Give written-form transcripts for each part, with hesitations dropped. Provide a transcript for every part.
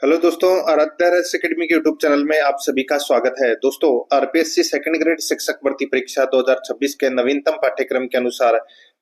Hello दोस्तों, आराध्या रहस्य academy के यूट्यूब चैनल में आप सभी का स्वागत है। दोस्तों, आरपीएससी सेकंड ग्रेड शिक्षक भर्ती परीक्षा 2026 के नवीनतम पाठ्यक्रम के अनुसार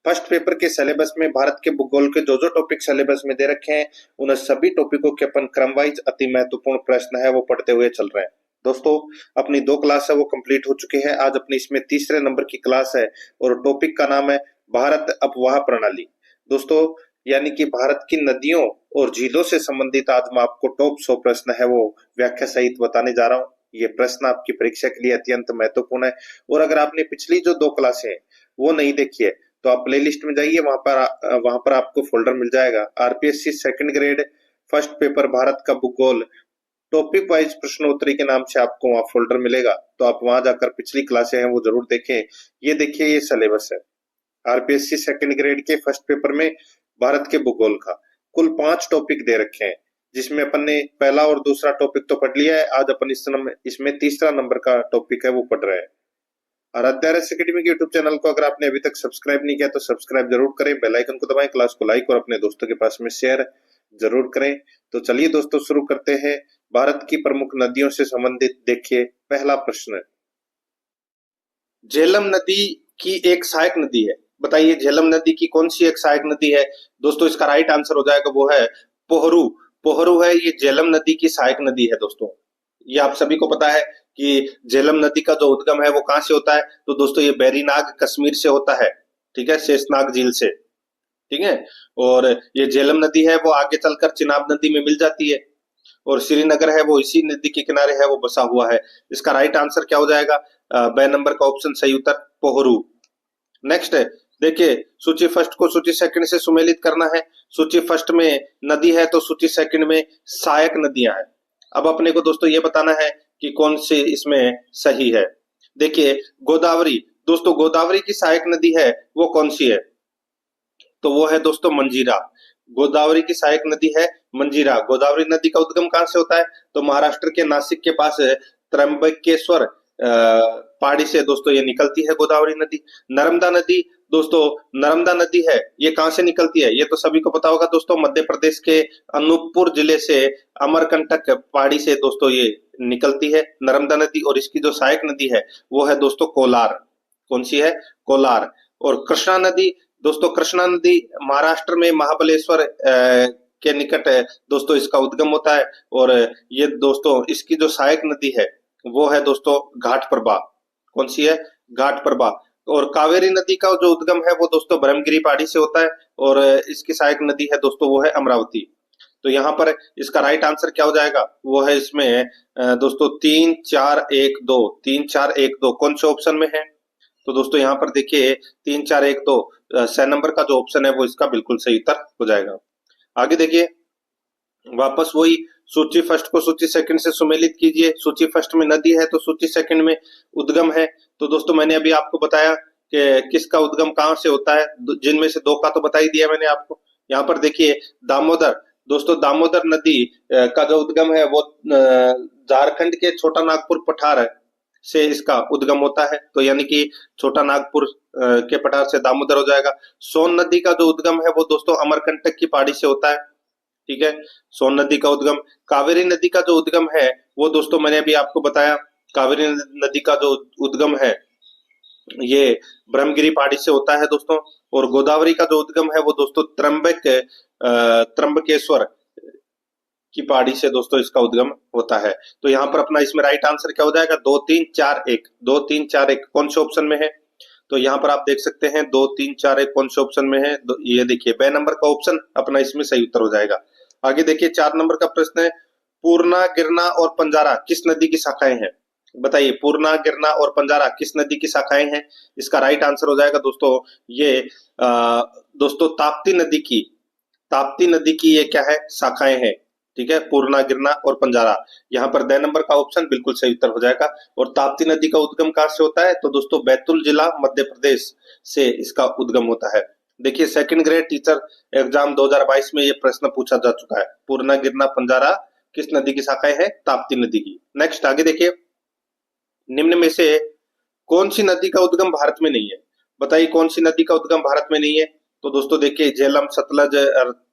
फर्स्ट पेपर के सिलेबस में भारत के भूगोल के जो टॉपिक सिलेबस में दे रखे हैं, उन सभी टॉपिकों के अपन क्रम वाइज अति महत्वपूर्ण प्रश्न है वो पढ़ते हुए चल रहे हैं। दोस्तों, अपनी 2 क्लास है वो कंप्लीट हो चुकी है। आज अपनी इसमें तीसरे नंबर की क्लास है और टॉपिक का नाम है भारत अपवाह प्रणाली। दोस्तों, यानी कि भारत की नदियों और झीलों से संबंधित आज मैं आपको टॉप 100 प्रश्न है वो व्याख्या सहित बताने जा रहा हूँ। ये प्रश्न आपकी परीक्षा के लिए अत्यंत महत्वपूर्ण है और अगर आपने पिछली जो 2 क्लासें हैं वो नहीं देखी है तो आप प्लेलिस्ट में जाइए, वहां पर आपको फोल्डर मिल जाएगा RPSC second grade first paper Bharat का भूगोल टॉपिक वाइज प्रश्नोत्तरी के नाम से आपको वहां फोल्डर मिलेगा। तो आप वहां जाकर पिछली क्लासें हैं वो जरूर देखें। ये देखिए, ये सिलेबस है आरपीएससी सेकंड ग्रेड के फर्स्ट पेपर में भारत के भूगोल का। कुल 5 टॉपिक दे रखे हैं, जिसमें अपन ने पहला और दूसरा टॉपिक तो पढ़ लिया है। आज अपन इसमें तीसरा नंबर का टॉपिक है वो पढ़ रहे हैं। आराध्या रहस्य एकेडमी के यूट्यूब चैनल को अगर आपने अभी तक सब्सक्राइब नहीं किया तो सब्सक्राइब जरूर करें, बेल आइकन को दबाएं, क्लास को लाइक और अपने दोस्तों के पास में शेयर जरूर करें। तो चलिए दोस्तों, शुरू करते हैं। भारत की प्रमुख नदियों से संबंधित देखिए पहला प्रश्न। झेलम नदी की एक सहायक नदी है, बताइए झेलम नदी की कौन सी एक सहायक नदी है। दोस्तों, इसका राइट आंसर हो जाएगा वो है पोहरू। पोहरू है ये झेलम नदी की सहायक नदी है। दोस्तों, ये आप सभी को पता है कि झेलम नदी का जो उद्गम है वो कहां से होता है। तो दोस्तों, ये बैरीनाग कश्मीर से होता है, ठीक है, शेषनाग झील से, ठीक है। और ये झेलम नदी है वो आगे चलकर चिनाब नदी में मिल जाती है और श्रीनगर है वो इसी नदी के किनारे है वो बसा हुआ है। इसका राइट आंसर क्या हो जाएगा? ब नंबर का ऑप्शन सही उत्तर पोहरू। नेक्स्ट है, देखिए सूची फर्स्ट को सूची सेकंड से सुमेलित करना है। सूची फर्स्ट में नदी है तो सूची सेकंड में सहायक नदियां हैं। अब अपने को दोस्तों ये बताना है कि कौन सी इसमें सही है। देखिए गोदावरी, दोस्तों गोदावरी की सहायक नदी है वो कौन सी है? तो वो है दोस्तों मंजीरा। गोदावरी की सहायक नदी है मंजीरा। गोदावरी नदी का उद्गम कहां से होता है? तो महाराष्ट्र के नासिक के पास त्र्यंबकेश्वर पहाड़ी से दोस्तों ये निकलती है गोदावरी नदी। नर्मदा नदी, दोस्तों नर्मदा नदी है ये कहां से निकलती है? ये तो सभी को पता होगा दोस्तों, मध्य प्रदेश के अनूपपुर जिले से अमरकंटक पहाड़ी से दोस्तों ये निकलती है नर्मदा नदी। और इसकी जो सहायक नदी है वो है दोस्तों कोलार। कौन सी है? कोलार। और कृष्णा नदी, दोस्तों कृष्णा नदी महाराष्ट्र में महाबलेश्वर के निकट है दोस्तों इसका उद्गम होता है। और ये दोस्तों इसकी जो सहायक नदी है वो है दोस्तों घाटप्रभा। कौन सी है? घाटप्रभा। और कावेरी नदी का जो उद्गम है वो दोस्तों ब्रह्मगिरी पहाड़ी से होता है और इसकी सहायक नदी है दोस्तों वो है अमरावती। तो यहाँ पर इसका राइट आंसर क्या हो जाएगा? वो है इसमें दोस्तों 3 4 1 2, 3 4 1 2 कौन से ऑप्शन में है? तो दोस्तों यहाँ पर देखिए 3 4 1 2 6 नंबर का जो ऑप्शन है वो इसका बिल्कुल सही उत्तर हो जाएगा। आगे देखिए, वापस वही सूची फर्स्ट को सूची सेकंड से सुमेलित कीजिए। सूची फर्स्ट में नदी है तो सूची सेकंड में उद्गम है। तो दोस्तों मैंने अभी आपको बताया कि किसका उद्गम कहां से होता है, जिनमें से 2 का तो बता ही दिया मैंने आपको। यहाँ पर देखिए दामोदर, दोस्तों दामोदर नदी का जो उद्गम है वो झारखंड के छोटा नागपुर पठार से इसका उद्गम होता है। तो यानी कि छोटा नागपुर के पठार से दामोदर हो जाएगा। सोन नदी का जो उद्गम है वो दोस्तों अमरकंटक की पहाड़ी से होता है, ठीक है, सोन नदी का उद्गम। कावेरी नदी का जो उद्गम है वो दोस्तों मैंने अभी आपको बताया, कावेरी नदी का जो उद्गम है ये ब्रह्मगिरी पहाड़ी से होता है दोस्तों। और गोदावरी का जो उद्गम है वो दोस्तों त्र्यंबकेश्वर की पहाड़ी से दोस्तों इसका उद्गम होता है। तो यहाँ पर अपना इसमें राइट आंसर क्या हो जाएगा? 2 3 4 1, 2 3 4 1 कौन से ऑप्शन में है? तो यहाँ पर आप देख सकते हैं 2 3 4 1 कौन से ऑप्शन में है? ये देखिए बे नंबर का ऑप्शन अपना इसमें सही उत्तर हो जाएगा। आगे देखिए 4 नंबर का प्रश्न है, पूर्णा, गिरना और पंजारा किस नदी की शाखाएं हैं? बताइए पूर्णा, गिरना और पंजारा किस नदी की शाखाएं हैं? इसका राइट आंसर हो जाएगा दोस्तों ये दोस्तों ताप्ती नदी की ये क्या है? शाखाएं हैं, ठीक है, पूर्णा, गिरना और पंजारा। यहाँ पर द नंबर का ऑप्शन बिल्कुल सही उत्तर हो जाएगा। और ताप्ती नदी का उद्गम कहां से होता है? तो दोस्तों बैतूल जिला मध्य प्रदेश से इसका उद्गम होता है। देखिए सेकंड ग्रेड टीचर एग्जाम 2022 में ये प्रश्न पूछा जा चुका है, पूर्णा, गिरना, पंजारा किस नदी की शाखाएं हैं? ताप्ती नदी की। नेक्स्ट आगे देखिए, निम्न में से कौन सी नदी का उद्गम भारत में नहीं है? बताइए कौन सी नदी का उद्गम भारत में नहीं है? तो दोस्तों देखिए झेलम, सतलज,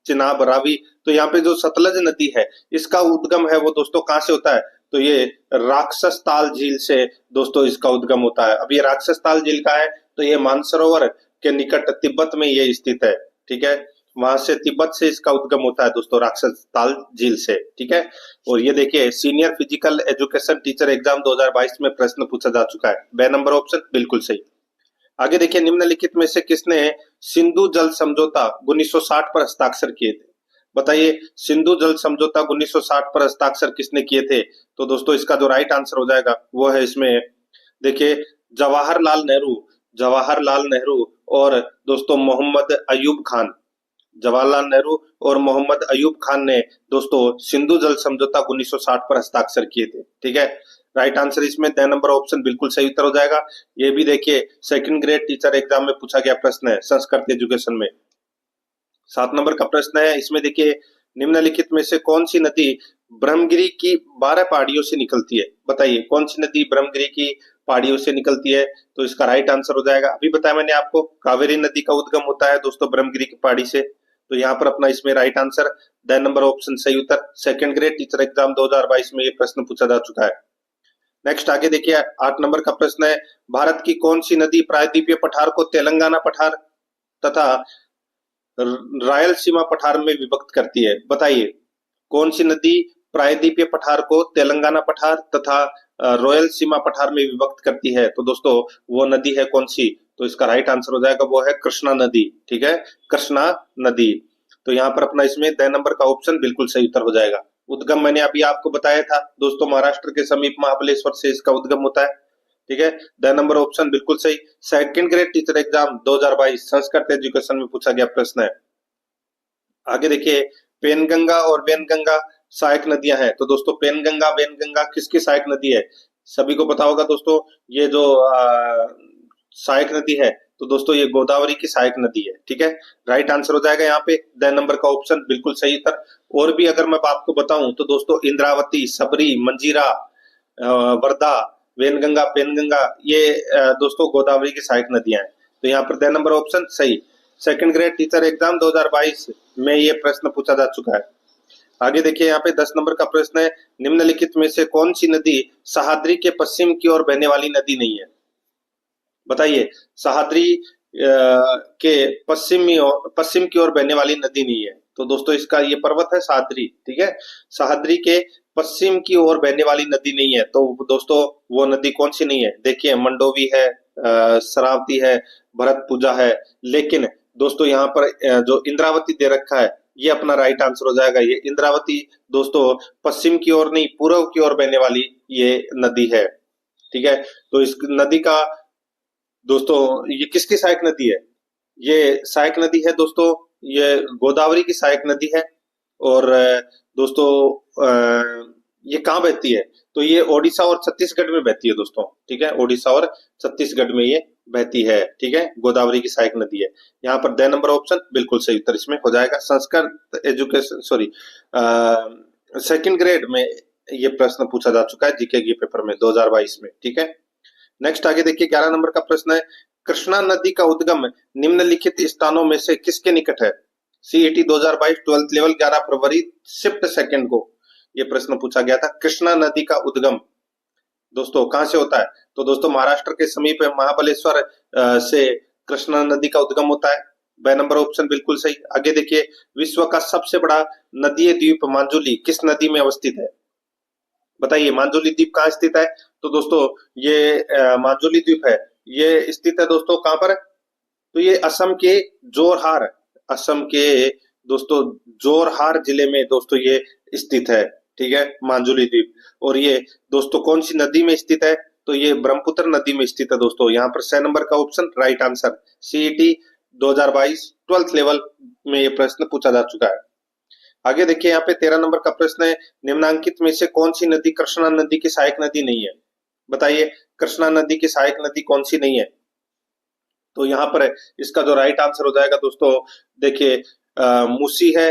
चिनाब, रावी। तो यहाँ पे जो सतलज नदी है इसका उद्गम है वो दोस्तों कहाँ से होता है? तो ये राक्षस ताल झील से दोस्तों इसका उद्गम होता है। अब ये राक्षस ताल झील का है, तो ये मानसरोवर के निकट तिब्बत में ये स्थित है। ठीक है, वहां से तिब्बत से इसका उद्गम होता है दोस्तों, राक्षस ताल झील से। ठीक है, और ये देखिए senior physical education teacher exam 2022 में प्रश्न पूछा जा चुका है। बे नंबर ऑप्शन बिल्कुल सही। आगे देखिए निम्नलिखित में से किसने सिंधु जल समझौता 1960 पर हस्ताक्षर किए थे? बताइए, सिंधु जल समझौता 1960 पर हस्ताक्षर किसने किए थे? तो दोस्तों इसका जो राइट आंसर हो जाएगा वो है इसमें देखिए जवाहरलाल नेहरू, जवाहरलाल नेहरू और दोस्तों मोहम्मद अयूब खान। जवाहरलाल नेहरू और मोहम्मद अयूब खान ने दोस्तों सिंधु जल समझौता 1960 पर हस्ताक्षर किए थे। ठीक है, राइट आंसर इसमें द नंबर ऑप्शन बिल्कुल सही उत्तर हो जाएगा। ये भी देखिए सेकंड ग्रेड टीचर एग्जाम में पूछा गया प्रश्न है संस्कृत एजुकेशन में। 7 नंबर का प्रश्न है, इसमें देखिए निम्नलिखित में से कौन सी नदी ब्रह्मगिरी की 12 पहाड़ियों से निकलती है? बताइए कौन सी नदी ब्रह्मगिरी की पहाड़ियों से निकलती है? तो इसका राइट आंसर हो जाएगा, अभी बताया मैंने आपको, कावेरी नदी का उद्गम होता है दोस्तों ब्रह्मगिरी की पहाड़ी से। तो यहाँ पर अपना इसमें right answer the number option सही उत्तर। सेकंड ग्रेड टीचर एग्जाम 2022 में ये प्रश्न पूछा जा चुका है। नेक्स्ट आगे देखिए 8 नंबर का प्रश्न है, भारत की कौन सी नदी प्रायद्वीपीय पठार को तेलंगाना पठार तथा रायलसीमा पठार में विभक्त करती है? बताइए कौन सी नदी प्रायद्वीपीय पठार को तेलंगाना पठार तथा रॉयल सीमा पठार में विभक्त करती है? तो दोस्तों वो नदी है कौन सी? तो इसका राइट आंसर हो जाएगा वो है कृष्णा नदी। ठीक है, कृष्णा नदी। तो यहाँ पर अपना इसमें द नंबर का ऑप्शन बिल्कुल सही उत्तर हो जाएगा। उद्गम मैंने अभी आपको बताया था दोस्तों, महाराष्ट्र के समीप महाबलेश्वर से इसका उद्गम होता है। ठीक है, द नंबर ऑप्शन बिल्कुल सही। Second grade teacher exam 2022 Sanskrit education में पूछा गया प्रश्न है। आगे देखिए पेनगंगा और वेनगंगा सहायक नदियां हैं। तो दोस्तों पेनगंगा वेनगंगा किसकी सहायक नदी है? सभी को पता होगा दोस्तों, ये जो सहायक नदी है तो दोस्तों ये गोदावरी की सहायक नदी है। ठीक है, राइट आंसर हो जाएगा यहाँ पे द नंबर का ऑप्शन बिल्कुल सही उत्तर। और भी अगर मैं आपको बताऊं तो दोस्तों इंद्रावती, सबरी, मंजीरा, वर्धा, वेनगंगा, पेनगंगा ये दोस्तों गोदावरी की सहायक नदियां हैं। तो यहाँ पर द नंबर ऑप्शन सही। सेकंड ग्रेड टीचर एग्जाम 2022 में ये प्रश्न पूछा जा चुका है। आगे देखिए यहाँ पे 10 नंबर का प्रश्न है, निम्नलिखित में से कौन सी नदी सह्याद्री के पश्चिम की ओर बहने वाली नदी नहीं है? बताइए सह्याद्री के पश्चिम की ओर बहने वाली नदी नहीं है। तो दोस्तों इसका ये पर्वत है सह्याद्री। ठीक है, सह्याद्री के पश्चिम की ओर बहने वाली नदी नहीं है। तो दोस्तों वो नदी कौन सी नहीं है? देखिए मंडोवी है, शरावती है, भरतपुजा है। लेकिन दोस्तों यहाँ पर जो इंद्रावती दे रखा है ये अपना राइट आंसर हो जाएगा। ये इंद्रावती दोस्तों पश्चिम की ओर नहीं पूर्व की ओर बहने वाली ये नदी है। ठीक है, तो इस नदी का दोस्तों ये किसकी सहायक नदी है? ये सहायक नदी है दोस्तों, ये गोदावरी की सहायक नदी है। और दोस्तों ये कहाँ बहती है? तो ये ओडिशा और छत्तीसगढ़ में बहती है दोस्तों। ठीक है, ओडिशा और छत्तीसगढ़ में ये बहती है। ठीक है, गोदावरी की सहायक नदी है। यहाँ पर द नंबर ऑप्शन बिल्कुल सही उत्तर इसमें हो जाएगा। संस्कृत एजुकेशन सेकंड ग्रेड में ये प्रश्न पूछा जा चुका है जीके के पेपर में 2022 में। ठीक है, नेक्स्ट आगे देखिए 11 नंबर का प्रश्न है, कृष्णा नदी का उद्गम निम्नलिखित स्थानों में से किसके निकट है? सीईटी 2022 12th लेवल 11 फरवरी शिफ्ट सेकंड को ये प्रश्न पूछा गया था। कृष्णा नदी का उद्गम दोस्तों कहां से होता है? तो दोस्तों महाराष्ट्र के समीप महाबलेश्वर से कृष्णा नदी का उद्गम होता है। ब नंबर ऑप्शन बिल्कुल सही। आगे देखिए विश्व का सबसे बड़ा नदीय द्वीप मांजुली किस नदी में अवस्थित है? बताइए मांजुली द्वीप कहाँ स्थित है? तो दोस्तों ये मांजुली द्वीप है, ये स्थित है दोस्तों कहाँ पर? तो ये असम के जोरहाट, असम के दोस्तों जोरहाट जिले में दोस्तों ये स्थित है। ठीक है, मांजुली द्वीप। और ये दोस्तों कौन सी नदी में स्थित है? तो ये ब्रह्मपुत्र नदी में स्थित है दोस्तों। यहाँ पर 6 नंबर का option right answer. CET 2022 12th level में ये प्रश्न पूछा जा चुका है। आगे देखिए यहाँ पे 13 नंबर का प्रश्न है, निम्नांकित में से कौन सी नदी कृष्णा नदी की सहायक नदी नहीं है? बताइए कृष्णा नदी की सहायक नदी कौन सी नहीं है? तो यहाँ पर इसका जो राइट आंसर हो जाएगा दोस्तों देखिए मूसी है,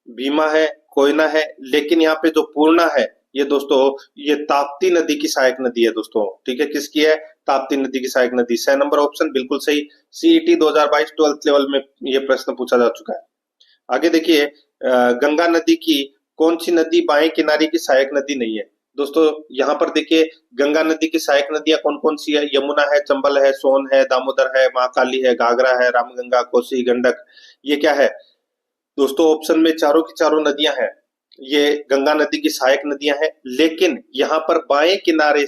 भीमा है, कोयना है। लेकिन यहाँ पे जो पूर्णा है ये दोस्तों ये ताप्ती नदी की सहायक नदी है दोस्तों। ठीक है, किसकी है? ताप्ती नदी की सहायक नदी। 6 नंबर ऑप्शन बिल्कुल सही। सीईटी 2022 12th लेवल में ये प्रश्न पूछा जा चुका है। आगे देखिए, गंगा नदी की कौन सी नदी बाएं किनारे की सहायक नदी नहीं है? दोस्तों यहाँ पर देखिए, गंगा नदी की सहायक नदियां कौन कौन सी है? यमुना है, चंबल है, सोन है, दामोदर है, महाकाली है, घाघरा है, रामगंगा, कोसी, गंडक। ये क्या है दोस्तों? ऑप्शन में चारों की चारों नदियां हैं, ये गंगा नदी की सहायक नदियां हैं। लेकिन यहाँ पर बाएं किनारे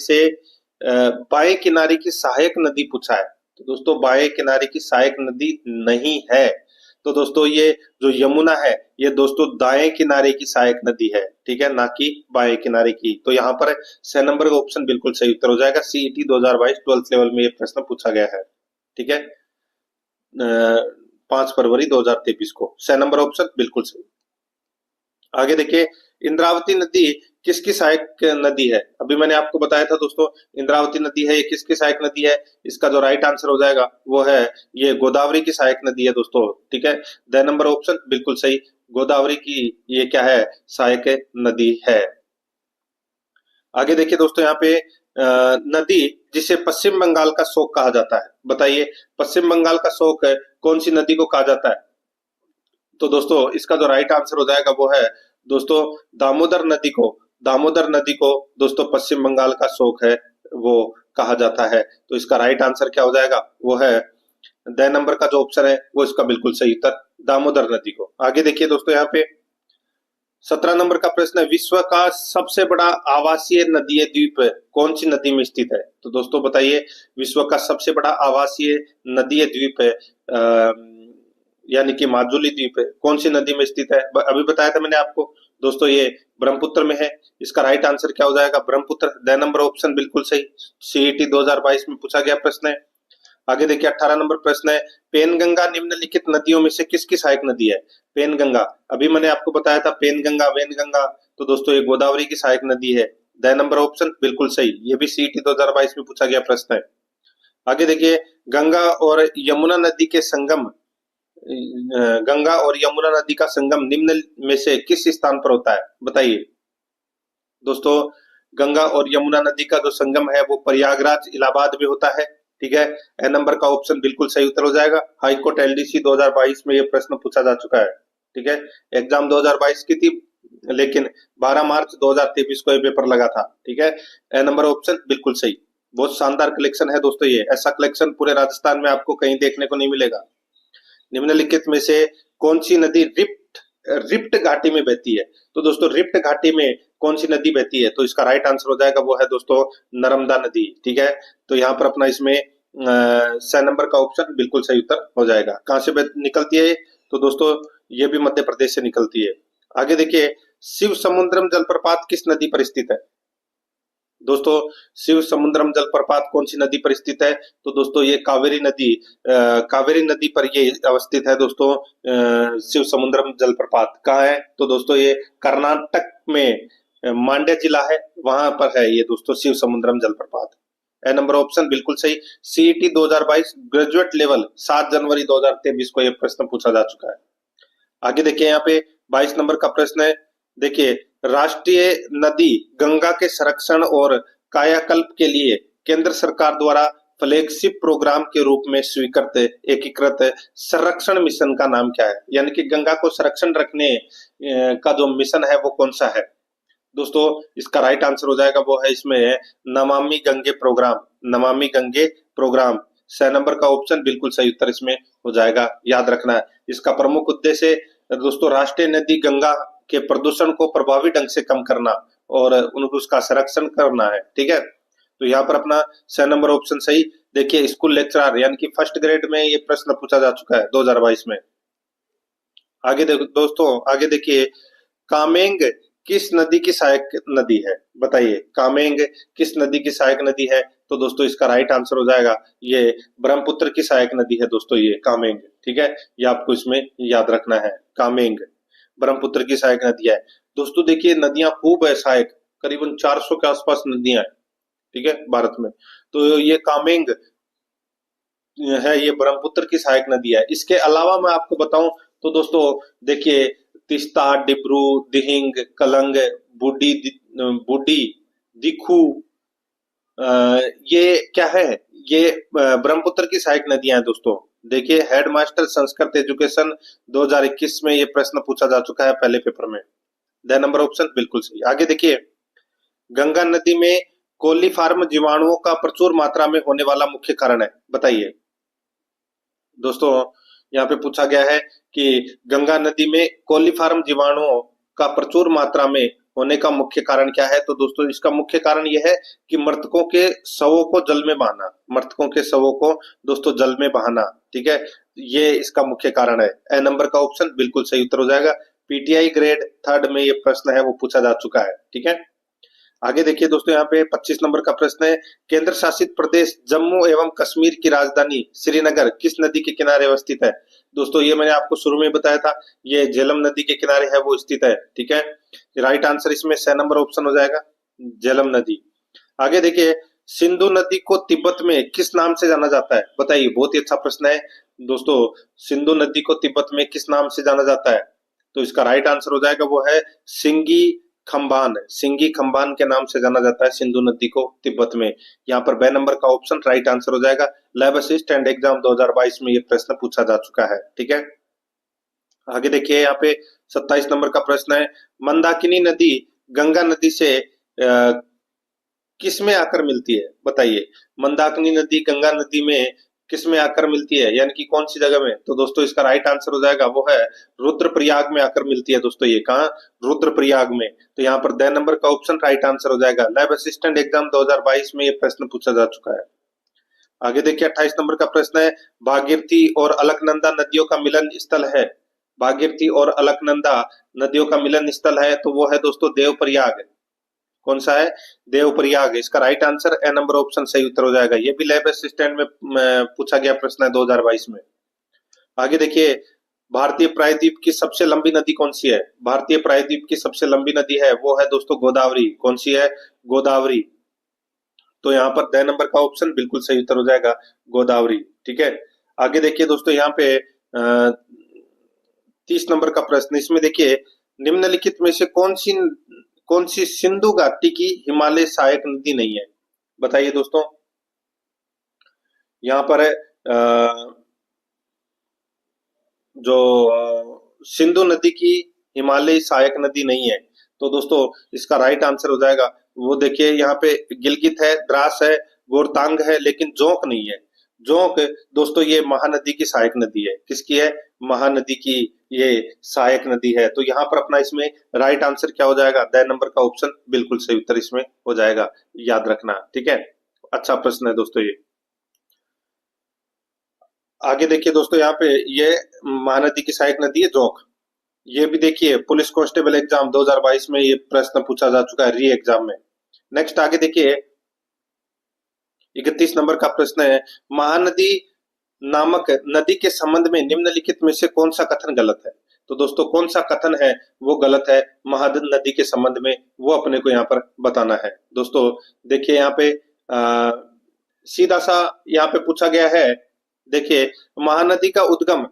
की सहायक नदी पूछा है, तो दोस्तों बाएं किनारे की सहायक नदी नहीं है। तो दोस्तों ये जो यमुना है, ये दोस्तों दाएं किनारे की सहायक नदी है, ठीक है, ना कि बाएं किनारे की। तो यहाँ पर 6 नंबर का ऑप्शन बिल्कुल सही उत्तर हो जाएगा। सीईटी 2022 12th लेवल में ये प्रश्न पूछा गया है, ठीक है, 5 फरवरी 2023 को। 6 नंबर ऑप्शन बिल्कुल सही। आगे देखिए, इंद्रावती नदी किसकी सहायक नदी है? अभी मैंने आपको बताया था दोस्तों, इंद्रावती नदी है, ये किसकी सहायक नदी है? इसका जो राइट आंसर हो जाएगा वो है ये गोदावरी की सहायक नदी है दोस्तों, ठीक है। 2 नंबर ऑप्शन बिल्कुल सही, गोदावरी की ये क्या है? सहायक नदी है। आगे देखिए दोस्तों, यहाँ पे नदी जिसे पश्चिम बंगाल का शोक कहा जाता है, बताइए पश्चिम बंगाल का शोक कौन सी नदी को कहा जाता है? तो दोस्तों इसका जो राइट आंसर हो जाएगा वो है दोस्तों दामोदर नदी को दोस्तों पश्चिम बंगाल का शोक है वो कहा जाता है। तो इसका राइट आंसर क्या हो जाएगा? वो है 2 नंबर का जो ऑप्शन है वो इसका बिल्कुल सही उत्तर, दामोदर नदी को। आगे देखिए दोस्तों, यहाँ पे 17 नंबर का प्रश्न है, विश्व का सबसे बड़ा आवासीय नदीय द्वीप कौन सी नदी में स्थित है? तो दोस्तों बताइए, विश्व का सबसे बड़ा आवासीय नदीय द्वीप है यानी कि माजुली द्वीप है, कौन सी नदी में स्थित है? अभी बताया था मैंने आपको दोस्तों, ये ब्रह्मपुत्र में है। इसका राइट आंसर क्या हो जाएगा? ब्रह्मपुत्र। 2 नंबर ऑप्शन बिल्कुल सही, सीईटी 2022 में पूछा गया प्रश्न है। आगे देखिए, 18 नंबर प्रश्न है, पेनगंगा निम्नलिखित नदियों में से किसकी सहायक नदी है? पेनगंगा, अभी मैंने आपको बताया था पेनगंगा, वेनगंगा, तो दोस्तों ये गोदावरी की सहायक नदी है। 2 नंबर ऑप्शन बिल्कुल सही, ये भी सीईटी 2022 में पूछा गया प्रश्न है। आगे देखिए, गंगा और यमुना नदी के संगम गंगा और यमुना नदी का संगम निम्न में से किस स्थान पर होता है? बताइए दोस्तों, गंगा और यमुना नदी का जो संगम है वो प्रयागराज इलाहाबाद में होता है, ठीक है। ए नंबर का ऑप्शन बिल्कुल सही उत्तर हो जाएगा। हाईकोर्ट एलडीसी 2022 में ये प्रश्न पूछा जा चुका है, ठीक है। एग्जाम 2022 की थी, लेकिन 12 मार्च 2023 को ये पेपर लगा था, ठीक है। ए नंबर ऑप्शन बिल्कुल सही। बहुत शानदार कलेक्शन है दोस्तों, ये ऐसा कलेक्शन पूरे राजस्थान में आपको कहीं देखने को नहीं मिलेगा। निम्नलिखित में से कौन सी नदी रिफ्ट घाटी में बहती है? तो दोस्तों रिफ्ट घाटी में कौन सी नदी बहती है? तो इसका राइट आंसर हो जाएगा वो है दोस्तों नर्मदा नदी, ठीक है। तो यहाँ पर अपना इसमें 6 नंबर का ऑप्शन बिल्कुल सही उत्तर हो जाएगा। कहाँ से निकलती है? तो दोस्तों ये भी मध्य प्रदेश से निकलती है। आगे देखिए, शिव समुद्रम जलप्रपात किस नदी पर स्थित है? दोस्तों शिव समुद्रम जलप्रपात कौन सी नदी पर स्थित है? तो दोस्तों ये कावेरी नदी पर ये अवस्थित है दोस्तों। शिव समुद्रम जलप्रपात कहाँ है? तो दोस्तों ये कर्नाटक में मांड्या जिला है, वहां पर है ये दोस्तों शिव समुद्रम जलप्रपात। ए नंबर ऑप्शन बिल्कुल सही। सीईटी 2022 ग्रेजुएट लेवल 7 जनवरी 2023 को यह प्रश्न पूछा जा चुका है। आगे देखिए, यहाँ पे 22 नंबर का प्रश्न है, देखिए राष्ट्रीय नदी गंगा के संरक्षण और कायाकल्प के लिए केंद्र सरकार द्वारा फ्लैगशिप प्रोग्राम के रूप में स्वीकृत एकीकृत संरक्षण मिशन का नाम क्या है? यानी कि गंगा को संरक्षण रखने का जो मिशन है वो कौन सा है? दोस्तों इसका राइट आंसर हो जाएगा वो है इसमें Namami Gange programme, Namami Gange programme. 6 number का ऑप्शन बिल्कुल सही उत्तर इसमें हो जाएगा, याद रखना है। इसका प्रमुख उद्देश्य दोस्तों राष्ट्रीय नदी गंगा के प्रदूषण को प्रभावी ढंग से कम करना और उसका संरक्षण करना है, ठीक है। तो यहाँ पर अपना 6 नंबर ऑप्शन सही। देखिए स्कूल लेक्चरर यानी कि फर्स्ट ग्रेड में ये प्रश्न पूछा जा चुका है 2022 में। आगे देखो दोस्तों, आगे देखिए, कामेंग किस नदी की सहायक नदी है? बताइए कामेंग किस नदी की सहायक नदी है? तो दोस्तों इसका राइट आंसर हो जाएगा ये ब्रह्मपुत्र की सहायक नदी है दोस्तों, ये कामेंग, ठीक है। ये आपको इसमें याद रखना है, कामेंग ब्रह्मपुत्र की सहायक नदी है। दोस्तों देखिए नदियां खूब है सहायक, करीबन 400 के आसपास नदियां हैं, ठीक है भारत में। तो ये कामेंग है, ये ब्रह्मपुत्र की सहायक नदी है। इसके अलावा मैं आपको बताऊं तो दोस्तों देखिए, तीस्ता, डिब्रू, दिहिंग, कलंग, बूढ़ी, दिखू, ये क्या है? ये ब्रह्मपुत्र की सहायक नदियां हैं दोस्तों। देखिए हेडमास्टर संस्कृत एजुकेशन 2021 में ये प्रश्न पूछा जा चुका है पहले पेपर में। द नंबर ऑप्शन बिल्कुल सही। आगे देखिए, गंगा नदी में कोलीफार्म जीवाणुओं का प्रचुर मात्रा में होने वाला मुख्य कारण है, बताइए। दोस्तों यहाँ पे पूछा गया है कि गंगा नदी में कोलीफार्म जीवाणुओं का प्रचुर मात्रा में होने का मुख्य कारण क्या है। तो दोस्तों इसका मुख्य कारण यह है कि मृतकों के शवों को जल में बहाना, मृतकों के शवों को दोस्तों जल में बहाना, ठीक है, ये इसका मुख्य कारण है। ए नंबर का ऑप्शन बिल्कुल सही उत्तर हो जाएगा। पीटीआई ग्रेड 3 में ये प्रश्न है वो पूछा जा चुका है, ठीक है। आगे देखिए दोस्तों, यहाँ पे 25 नंबर का प्रश्न है, केंद्र शासित प्रदेश जम्मू एवं कश्मीर की राजधानी श्रीनगर किस नदी के किनारे अवस्थित है। दोस्तों ये मैंने आपको शुरू में बताया था, ये झेलम नदी के किनारे है वो स्थित है, ठीक है। राइट आंसर इसमें 6 नंबर ऑप्शन हो जाएगा, झेलम नदी। आगे देखिए, सिंधु नदी को तिब्बत में किस नाम से जाना जाता है, बताइए। बहुत ही अच्छा प्रश्न है दोस्तों, सिंधु नदी को तिब्बत में किस नाम से जाना जाता है। तो इसका राइट आंसर हो जाएगा वो है सिंगी खम्बान, सिंगी खम्बान के नाम से जाना जाता है सिंधु नदी को तिब्बत में। यहाँ पर बे नंबर का ऑप्शन राइट आंसर हो जाएगा। लैब असिस्टेंट एग्जाम 2022 में ये प्रश्न पूछा जा चुका है, ठीक है। आगे देखिए, यहाँ पे 27 नंबर का प्रश्न है, मंदाकिनी नदी गंगा नदी से किस में आकर मिलती है, बताइए। मंदाकिनी नदी गंगा नदी में किस में आकर मिलती है, यानी कि कौन सी जगह में। तो दोस्तों इसका राइट आंसर हो जाएगा वो है रुद्रप्रयाग में आकर मिलती है दोस्तों। ये कहाँ, रुद्रप्रयाग में। तो यहाँ पर द नंबर का ऑप्शन राइट आंसर हो जाएगा। लैब असिस्टेंट एग्जाम 2022 में ये प्रश्न पूछा जा चुका है। आगे देखिए 28 नंबर का प्रश्न है, भागीरथी और अलकनंदा नदियों का मिलन स्थल है। भागीरथी और अलकनंदा नदियों का मिलन स्थल है तो वो है दोस्तों देवप्रयाग। कौन सा है, देवप्रयाग। इसका right answer A number option सही उत्तर हो जाएगा। ये भी लैब असिस्टेंट में पूछा गया प्रश्न है 2022 में। आगे देखिए, भारतीय प्रायद्वीप की सबसे लंबी नदी कौन सी है। भारतीय प्रायद्वीप की सबसे लंबी नदी है वो है दोस्तों गोदावरी। कौन सी है, गोदावरी। तो यहाँ पर द नंबर का ऑप्शन बिल्कुल सही उत्तर हो जाएगा, गोदावरी, ठीक है। आगे देखिए दोस्तों, यहाँ पे 30 नंबर का प्रश्न, इसमें देखिए निम्नलिखित में से कौन सी सिंधु घाटी की हिमालय सहायक नदी नहीं है, बताइए दोस्तों। यहाँ पर जो सिंधु नदी की हिमालय सहायक नदी नहीं है, तो दोस्तों इसका राइट आंसर हो जाएगा वो देखिए, यहाँ पे गिलगित है, द्रास है, गोरतांग है, लेकिन जोंक नहीं है। जोंक दोस्तों ये महानदी की सहायक नदी है। किसकी है, महानदी की ये सहायक नदी है। तो यहाँ पर अपना इसमें राइट आंसर क्या हो जाएगा, द नंबर का ऑप्शन बिल्कुल सही उत्तर इसमें हो जाएगा, याद रखना, ठीक है। अच्छा प्रश्न है दोस्तों ये। आगे देखिए दोस्तों, यहाँ पे ये महानदी की सहायक नदी है जोंक। ये भी देखिए पुलिस कांस्टेबल एग्जाम 2022 में ये प्रश्न पूछा जा चुका है री एग्जाम में। नेक्स्ट आगे देखिए 31 नंबर का प्रश्न है, महानदी नामक नदी के संबंध में निम्नलिखित में से कौन सा कथन गलत है। तो दोस्तों कौन सा कथन है वो गलत है महानदी नदी के संबंध में, वो अपने को यहाँ पर बताना है। दोस्तों देखिए यहाँ पे सीधा सा यहाँ पे पूछा गया है, देखिए महानदी का उद्गम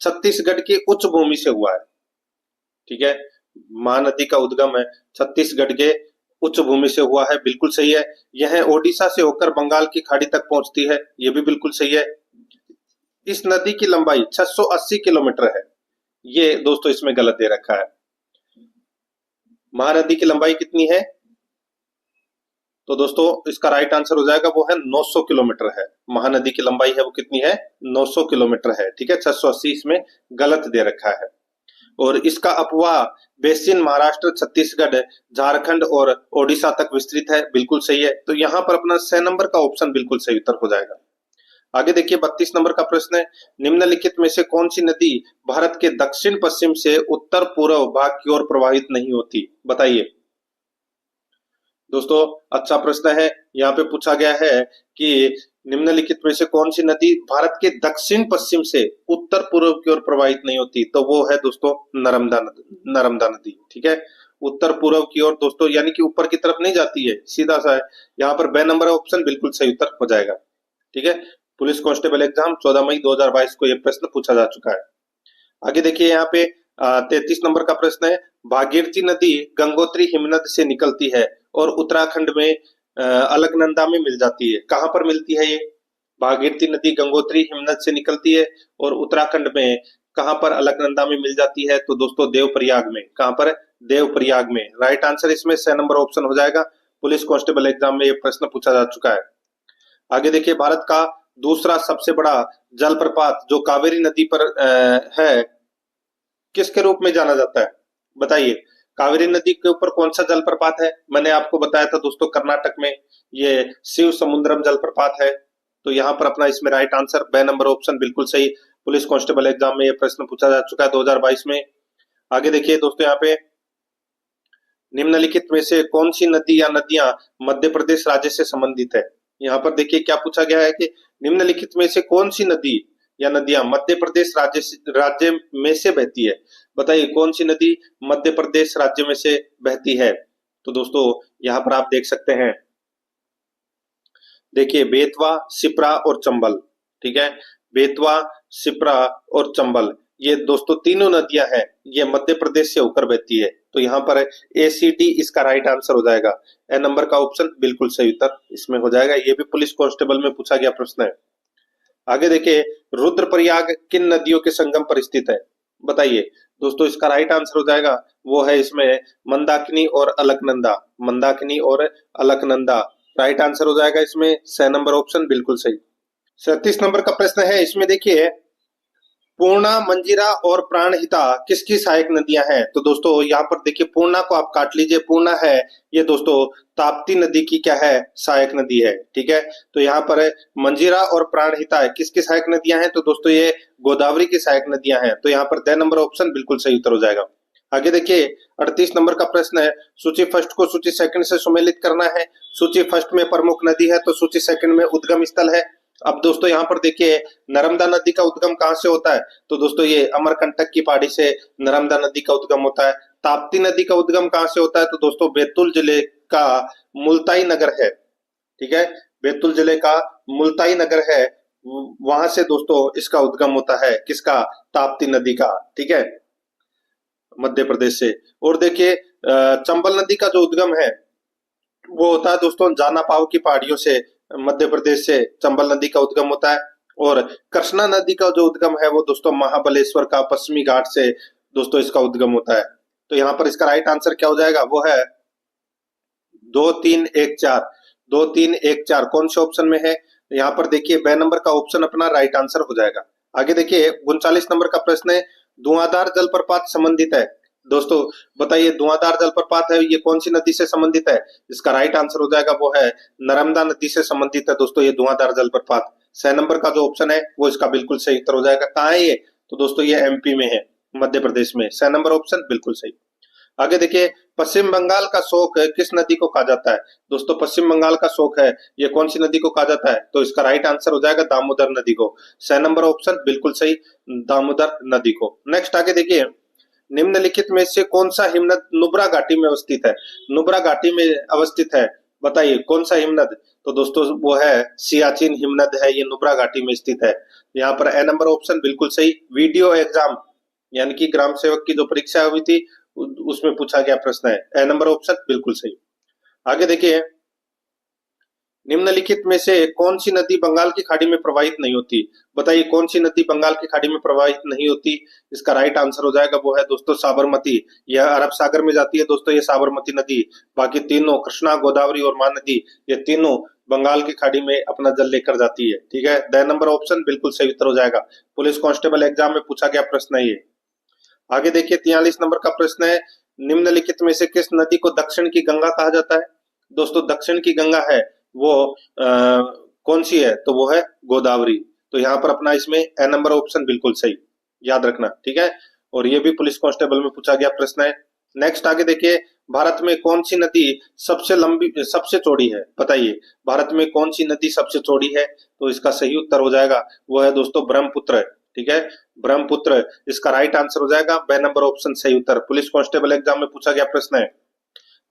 छत्तीसगढ़ की उच्च भूमि से हुआ है, ठीक है। महानदी का उद्गम है छत्तीसगढ़ के उच्च भूमि से हुआ है, बिल्कुल सही है। यह ओडिशा से होकर बंगाल की खाड़ी तक पहुंचती है, ये भी बिल्कुल सही है। इस नदी की लंबाई 680 किलोमीटर है, ये दोस्तों इसमें गलत दे रखा है। महानदी की लंबाई कितनी है, तो दोस्तों इसका राइट आंसर हो जाएगा वो है 900 किलोमीटर है। महानदी की लंबाई है वो कितनी है, 900 किलोमीटर है, ठीक है। 680 इसमें गलत दे रखा है। और इसका अपवाह बेसिन महाराष्ट्र, छत्तीसगढ़, झारखंड और ओडिशा तक विस्तृत है, बिल्कुल सही है। तो यहाँ पर अपना 6 नंबर का ऑप्शन बिल्कुल सही उत्तर हो जाएगा। आगे देखिए 32 नंबर का प्रश्न है, निम्नलिखित में से कौन सी नदी भारत के दक्षिण पश्चिम से उत्तर पूर्व भाग की ओर प्रवाहित नहीं होती, बताइए। दोस्तों अच्छा प्रश्न है, यहाँ पे पूछा गया है कि निम्नलिखित में से कौन सी नदी भारत के दक्षिण पश्चिम से उत्तर पूर्व की ओर प्रवाहित नहीं होती, तो वो है दोस्तों नर्मदा नदी, ठीक है। उत्तर पूर्व की ओर दोस्तों, यानी कि ऊपर की तरफ नहीं जाती है, सीधा सा है। यहाँ पर बे नंबर ऑप्शन बिल्कुल सही उत्तर हो जाएगा, ठीक है। पुलिस कांस्टेबल एग्जाम 14 मई 2022 को यह प्रश्न पूछा जा चुका है। आगे देखिए यहाँ पे 33 नंबर का प्रश्न है, भागीरथी नदी गंगोत्री हिमनद से निकलती है और उत्तराखंड में अलकनंदा में मिल जाती है। कहाँ पर मिलती है ये? भागीरथी नदी गंगोत्री हिमनद से निकलती है और उत्तराखंड में कहाँ पर अलकनंदा में मिल जाती है? तो दोस्तों देवप्रयाग में। कहाँ पर? देवप्रयाग में। राइट आंसर इसमें 6 नंबर ऑप्शन हो जाएगा। पुलिस कांस्टेबल एग्जाम में ये प्रश्न पूछा जा चुका है। आगे देखिए, भारत का दूसरा सबसे बड़ा जलप्रपात जो कावेरी नदी पर है, किसके रूप में जाना जाता है? बताइए, कावेरी नदी के ऊपर कौन सा जलप्रपात है? मैंने आपको बताया था दोस्तों, कर्नाटक में ये शिव समुद्रम जलप्रपात है। तो यहाँ पर अपना इसमें राइट आंसर 2 नंबर ऑप्शन बिल्कुल सही। पुलिस कांस्टेबल एग्जाम में ये प्रश्न पूछा जा चुका है 2022 में। आगे देखिए दोस्तों, यहाँ पे निम्नलिखित में से कौन सी नदी या नदियां मध्य प्रदेश राज्य से संबंधित है? यहाँ पर देखिए क्या पूछा गया है कि निम्नलिखित में से कौन सी नदी या नदियां मध्य प्रदेश राज्य में से बहती है? बताइए, कौन सी नदी मध्य प्रदेश राज्य में से बहती है? तो दोस्तों यहाँ पर आप देख सकते हैं, देखिए बेतवा, सिप्रा और चंबल। ठीक है, बेतवा, सिप्रा और चंबल, ये दोस्तों तीनों नदियां हैं, ये मध्य प्रदेश से होकर बहती है। तो यहाँ पर ACD इसका राइट आंसर हो जाएगा। ए नंबर का ऑप्शन बिल्कुल सही उत्तर इसमें हो जाएगा। ये भी पुलिस कांस्टेबल में पूछा गया प्रश्न है। आगे देखिए, रुद्रप्रयाग किन नदियों के संगम पर स्थित है? बताइए दोस्तों, इसका राइट आंसर हो जाएगा, वो है इसमें मंदाकिनी और अलकनंदा। मंदाकिनी और अलकनंदा राइट आंसर हो जाएगा इसमें। 6 नंबर ऑप्शन बिल्कुल सही। 37 नंबर का प्रश्न है, इसमें देखिए पूर्णा, मंजीरा और प्राणहिता किसकी सहायक नदियां हैं? तो दोस्तों यहाँ पर देखिए, पूर्णा को आप काट लीजिए, पूर्णा है ये दोस्तों ताप्ती नदी की क्या है? सहायक नदी है। ठीक है, तो यहाँ पर मंजीरा और प्राणहिता किसकी सहायक नदियां हैं? तो दोस्तों ये गोदावरी की सहायक नदियां हैं। तो यहाँ पर 2 नंबर ऑप्शन बिल्कुल सही उत्तर हो जाएगा। आगे देखिए, 38 नंबर का प्रश्न है, सूची फर्स्ट को सूची सेकंड से सुमेलित करना है। सूची फर्स्ट में प्रमुख नदी है तो सूची सेकंड में उद्गम स्थल है। अब दोस्तों यहाँ पर देखिए, नर्मदा नदी का उद्गम कहाँ से होता है? तो दोस्तों ये अमरकंटक की पहाड़ी से नर्मदा नदी का उद्गम होता है। ताप्ती नदी का उद्गम कहाँ से होता है? तो दोस्तों बैतूल जिले का मुल्ताई नगर है। ठीक है, बैतूल जिले का मुल्ताई नगर है, वहां से दोस्तों इसका उद्गम होता है। किसका? ताप्ती नदी का। ठीक है, मध्य प्रदेश से। और देखिए चंबल नदी का जो उद्गम है वो होता है दोस्तों जानापाव की पहाड़ियों से, मध्य प्रदेश से चंबल नदी का उद्गम होता है। और कृष्णा नदी का जो उद्गम है वो दोस्तों महाबलेश्वर का पश्चिमी घाट से दोस्तों इसका उद्गम होता है। तो यहाँ पर इसका राइट आंसर क्या हो जाएगा? वो है 2 3 1 4। 2 3 1 4 कौन से ऑप्शन में है? यहाँ पर देखिए 2 नंबर का ऑप्शन अपना राइट आंसर हो जाएगा। आगे देखिए 39 नंबर का प्रश्न है, धुआंधार जलप्रपात संबंधित है। दोस्तों बताइए, धुआंधार जलप्रपात है ये कौन सी नदी से संबंधित है? इसका राइट आंसर हो जाएगा, वो है नर्मदा नदी से संबंधित है दोस्तों ये धुआंधार जलप्रपात। 6 नंबर का जो ऑप्शन है वो इसका बिल्कुल सही उत्तर हो जाएगा। कहाँ है ये? तो दोस्तों ये MP में है, मध्य प्रदेश में। 6 नंबर ऑप्शन बिल्कुल सही। आगे देखिए, पश्चिम बंगाल का शोक किस नदी को कहा जाता है? दोस्तों पश्चिम बंगाल का शोक है ये कौन सी नदी को कहा जाता है? तो इसका राइट आंसर हो जाएगा दामोदर नदी को। 6 नंबर ऑप्शन बिल्कुल सही, दामोदर नदी को। नेक्स्ट आगे देखिए, निम्नलिखित में से कौन सा हिमनद नुब्रा घाटी में अवस्थित है? नुब्रा घाटी में अवस्थित है, बताइए कौन सा हिमनद? तो दोस्तों वो है सियाचिन हिमनद है, ये नुब्रा घाटी में स्थित है। यहाँ पर ए नंबर ऑप्शन बिल्कुल सही। वीडियो एग्जाम यानी कि ग्राम सेवक की जो परीक्षा हुई थी उसमें पूछा गया प्रश्न है। ए नंबर ऑप्शन बिल्कुल सही। आगे देखिए, निम्नलिखित में से कौन सी नदी बंगाल की खाड़ी में प्रवाहित नहीं होती? बताइए कौन सी नदी बंगाल की खाड़ी में प्रवाहित नहीं होती? इसका राइट आंसर हो जाएगा, वो है दोस्तों साबरमती। यह अरब सागर में जाती है दोस्तों ये साबरमती नदी। बाकी तीनों कृष्णा, गोदावरी और महानदी ये तीनों बंगाल की खाड़ी में अपना जल लेकर जाती है। ठीक है, 2 नंबर ऑप्शन बिल्कुल सही उत्तर हो जाएगा। पुलिस कांस्टेबल एग्जाम में पूछा गया प्रश्न है ये। आगे देखिए 43 नंबर का प्रश्न है, निम्नलिखित में से किस नदी को दक्षिण की गंगा कहा जाता है? दोस्तों दक्षिण की गंगा है वो कौन सी है? तो वो है गोदावरी। तो यहाँ पर अपना इसमें ए नंबर ऑप्शन बिल्कुल सही, याद रखना। ठीक है, और ये भी पुलिस कांस्टेबल में पूछा गया प्रश्न है। नेक्स्ट आगे देखिए, भारत में कौन सी नदी सबसे लंबी सबसे चौड़ी है? बताइए भारत में कौन सी नदी सबसे चौड़ी है? तो इसका सही उत्तर हो जाएगा, वो है दोस्तों ब्रह्मपुत्र। ठीक है, ब्रह्मपुत्र इसका राइट आंसर हो जाएगा। 2 नंबर ऑप्शन सही उत्तर, पुलिस कांस्टेबल एग्जाम में पूछा गया प्रश्न है।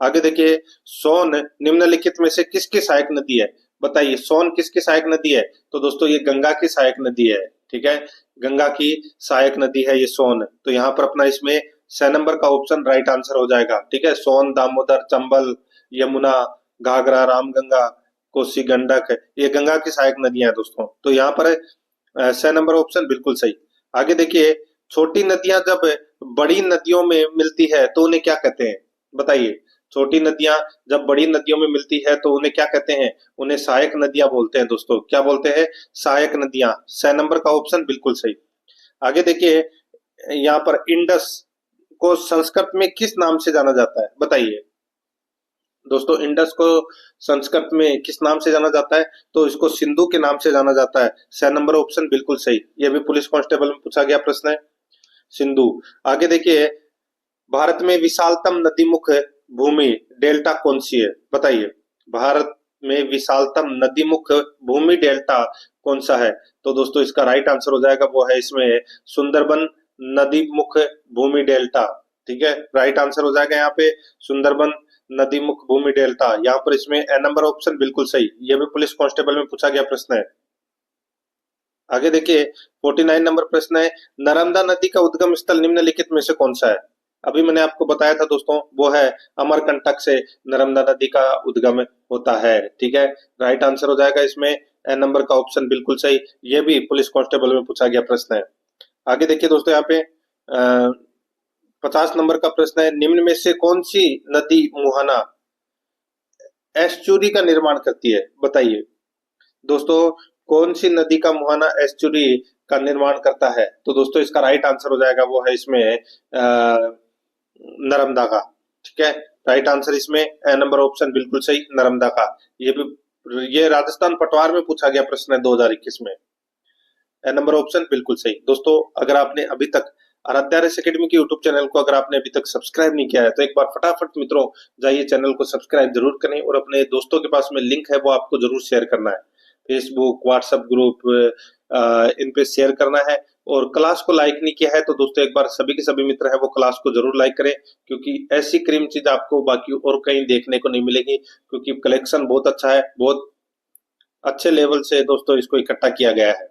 आगे देखिए, सोन निम्नलिखित में से किसकी सहायक नदी है? बताइए सोन किसकी सहायक नदी है? तो दोस्तों ये गंगा की सहायक नदी है। ठीक है, गंगा की सहायक नदी है ये सोन। तो यहाँ पर अपना इसमें 6 नंबर का ऑप्शन राइट आंसर हो जाएगा। ठीक है, सोन, दामोदर, चंबल, यमुना, घाघरा, रामगंगा, कोसी, गंडक, ये गंगा की सहायक नदियां हैं दोस्तों। तो यहाँ पर स नंबर ऑप्शन बिल्कुल सही। आगे देखिए, छोटी नदियां जब बड़ी नदियों में मिलती है तो उन्हें क्या कहते हैं? बताइए। छोटी नदियां जब बड़ी नदियों में मिलती है तो उन्हें क्या कहते हैं? उन्हें सहायक नदियां बोलते हैं दोस्तों। क्या बोलते हैं? सहायक नदियां। स नंबर का ऑप्शन बिल्कुल सही। आगे देखिए, यहाँ पर इंडस को संस्कृत में किस नाम से जाना जाता है? बताइए दोस्तों, इंडस को संस्कृत में किस नाम से जाना जाता है? तो इसको सिंधु के नाम से जाना जाता है। स नंबर ऑप्शन बिल्कुल सही। यह भी पुलिस कांस्टेबल में पूछा गया प्रश्न है, सिंधु। आगे देखिए, भारत में विशालतम नदीमुख भूमि डेल्टा कौन सी है? बताइए। भारत में विशालतम नदीमुख भूमि डेल्टा कौन सा है? तो दोस्तों इसका राइट आंसर हो जाएगा, वो है इसमें सुंदरबन नदीमुख भूमि डेल्टा। ठीक है, राइट आंसर हो जाएगा यहाँ पे सुंदरबन नदीमुख भूमि डेल्टा। यहाँ पर इसमें ए नंबर ऑप्शन बिल्कुल सही। यह भी पुलिस कांस्टेबल में पूछा गया प्रश्न है। आगे देखिए, 49 नंबर प्रश्न है, नर्मदा नदी का उद्गम स्थल निम्नलिखित में से कौन सा है? अभी मैंने आपको बताया था दोस्तों, वो है अमरकंटक से नर्मदा नदी का उद्गम होता है। ठीक है, राइट आंसर हो जाएगा इसमें ए नंबर का ऑप्शन बिल्कुल सही। ये भी पुलिस कांस्टेबल में पूछा गया प्रश्न है। आगे देखिए दोस्तों, यहाँ पे 50 नंबर का प्रश्न है, निम्न में से कौन सी नदी मुहाना एस्चुरी का निर्माण करती है? बताइए दोस्तों, कौन सी नदी का मुहाना एस्चुरी का निर्माण करता है? तो दोस्तों इसका राइट आंसर हो जाएगा, वो है इसमें नर्मदा का। ठीक है, राइट आंसर इसमें ए नंबर ऑप्शन बिल्कुल सही, नर्मदा का। ये भी, ये राजस्थान पटवार में पूछा गया प्रश्न है 2021 में। ए नंबर ऑप्शन बिल्कुल सही। दोस्तों अगर आपने अभी तक आराध्या रेस एकेडमी के यूट्यूब चैनल को अगर आपने अभी तक सब्सक्राइब नहीं किया है तो एक बार फटाफट मित्रों जाइए चैनल को सब्सक्राइब जरूर करें, और अपने दोस्तों के पास में लिंक है वो आपको जरूर शेयर करना है। फेसबुक, व्हाट्सएप ग्रुप, इन पे शेयर करना है। और क्लास को लाइक नहीं किया है तो दोस्तों एक बार सभी के सभी मित्र है वो क्लास को जरूर लाइक करें, क्योंकि ऐसी क्रीम चीज आपको बाकी और कहीं देखने को नहीं मिलेगी, क्योंकि कलेक्शन बहुत अच्छा है, बहुत अच्छे लेवल से दोस्तों इसको इकट्ठा किया गया है।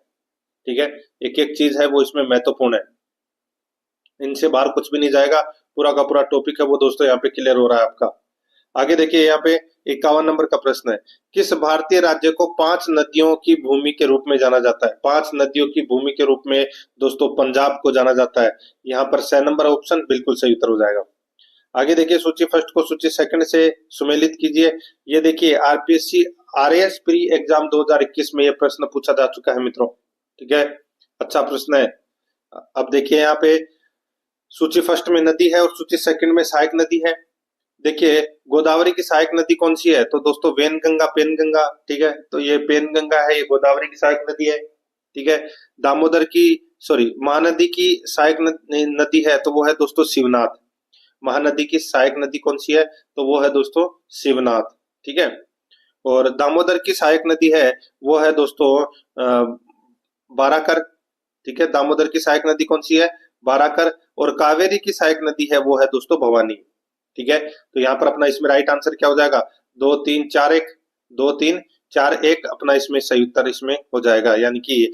ठीक है, एक एक चीज है वो इसमें महत्वपूर्ण है, इनसे बाहर कुछ भी नहीं जाएगा। पूरा का पूरा टॉपिक है वो दोस्तों यहाँ पे क्लियर हो रहा है आपका। आगे देखिए, यहाँ पे 51 नंबर का प्रश्न है, किस भारतीय राज्य को 5 नदियों की भूमि के रूप में जाना जाता है? 5 नदियों की भूमि के रूप में दोस्तों पंजाब को जाना जाता है। यहाँ पर 6 नंबर ऑप्शन बिल्कुल सही उत्तर हो जाएगा। आगे देखिए, सूची फर्स्ट को सूची सेकंड से सुमेलित कीजिए। ये देखिए, आरपीएससी आरएएस प्री एग्जाम 2021 में ये प्रश्न पूछा जा चुका है मित्रों। ठीक है, अच्छा प्रश्न है। अब देखिए, यहाँ पे सूची फर्स्ट में नदी है और सूची सेकंड में सहायक नदी है। देखिए, गोदावरी की सहायक नदी कौन सी है? तो दोस्तों वेनगंगा, पेनगंगा। ठीक है, तो ये पेनगंगा है, ये गोदावरी की सहायक नदी है। ठीक है, दामोदर की, सॉरी, महानदी की सहायक नदी है तो वो है दोस्तों शिवनाथ। महानदी की सहायक नदी कौन सी है? तो वो है दोस्तों शिवनाथ। ठीक है, और दामोदर की सहायक नदी है वो है दोस्तों बाराकर। ठीक है, दामोदर की सहायक नदी कौन सी है? बाराकर। और कावेरी की सहायक नदी है वो है दोस्तों भवानी। ठीक है, तो यहाँ पर अपना इसमें राइट आंसर क्या हो जाएगा? 2 3 4 1, 2 3 4 1 अपना इसमें सही उत्तर इसमें हो जाएगा, यानी कि